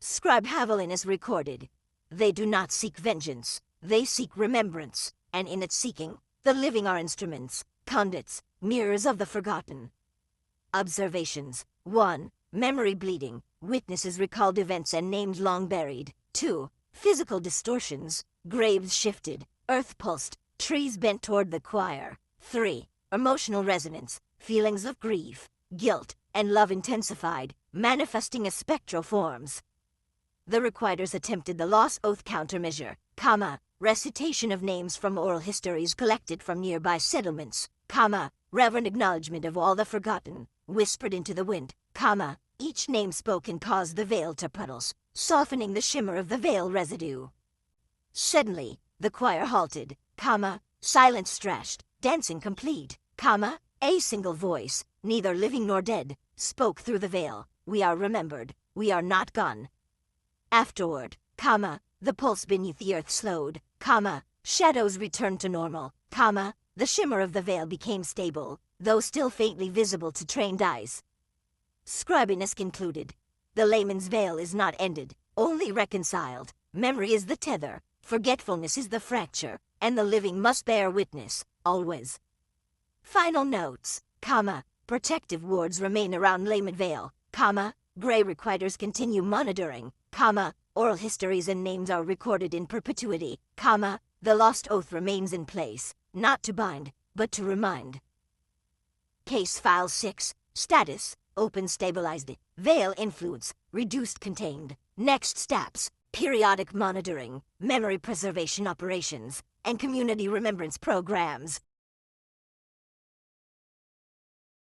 Scribe Havilinus recorded, "They do not seek vengeance, they seek remembrance, and in its seeking, the living are instruments, conduits, mirrors of the forgotten." Observations. 1. Memory bleeding. Witnesses recalled events and names long buried. 2. Physical distortions. Graves shifted, earth pulsed, trees bent toward the choir. 3. Emotional resonance. Feelings of grief, guilt, and love intensified, manifesting as spectral forms. The requiders attempted the lost oath countermeasure, recitation of names from oral histories collected from nearby settlements, reverent acknowledgement of all the forgotten, whispered into the wind, each name spoken caused the veil to puddles, softening the shimmer of the veil residue. Suddenly, the choir halted, silence stretched, dancing complete, a single voice, neither living nor dead, spoke through the veil, "We are remembered, we are not gone." Afterward, the pulse beneath the earth slowed, shadows returned to normal, the shimmer of the veil became stable, though still faintly visible to trained eyes. Scribinus concluded, "The layman's veil is not ended, only reconciled. Memory is the tether, forgetfulness is the fracture, and the living must bear witness, always." Final notes, protective wards remain around Layman Vale, Gray requiders continue monitoring, oral histories and names are recorded in perpetuity, the lost oath remains in place, not to bind, but to remind. Case File 6, Status, Open Stabilized, Veil Influence, Reduced Contained. Next steps, periodic monitoring, memory preservation operations, and community remembrance programs.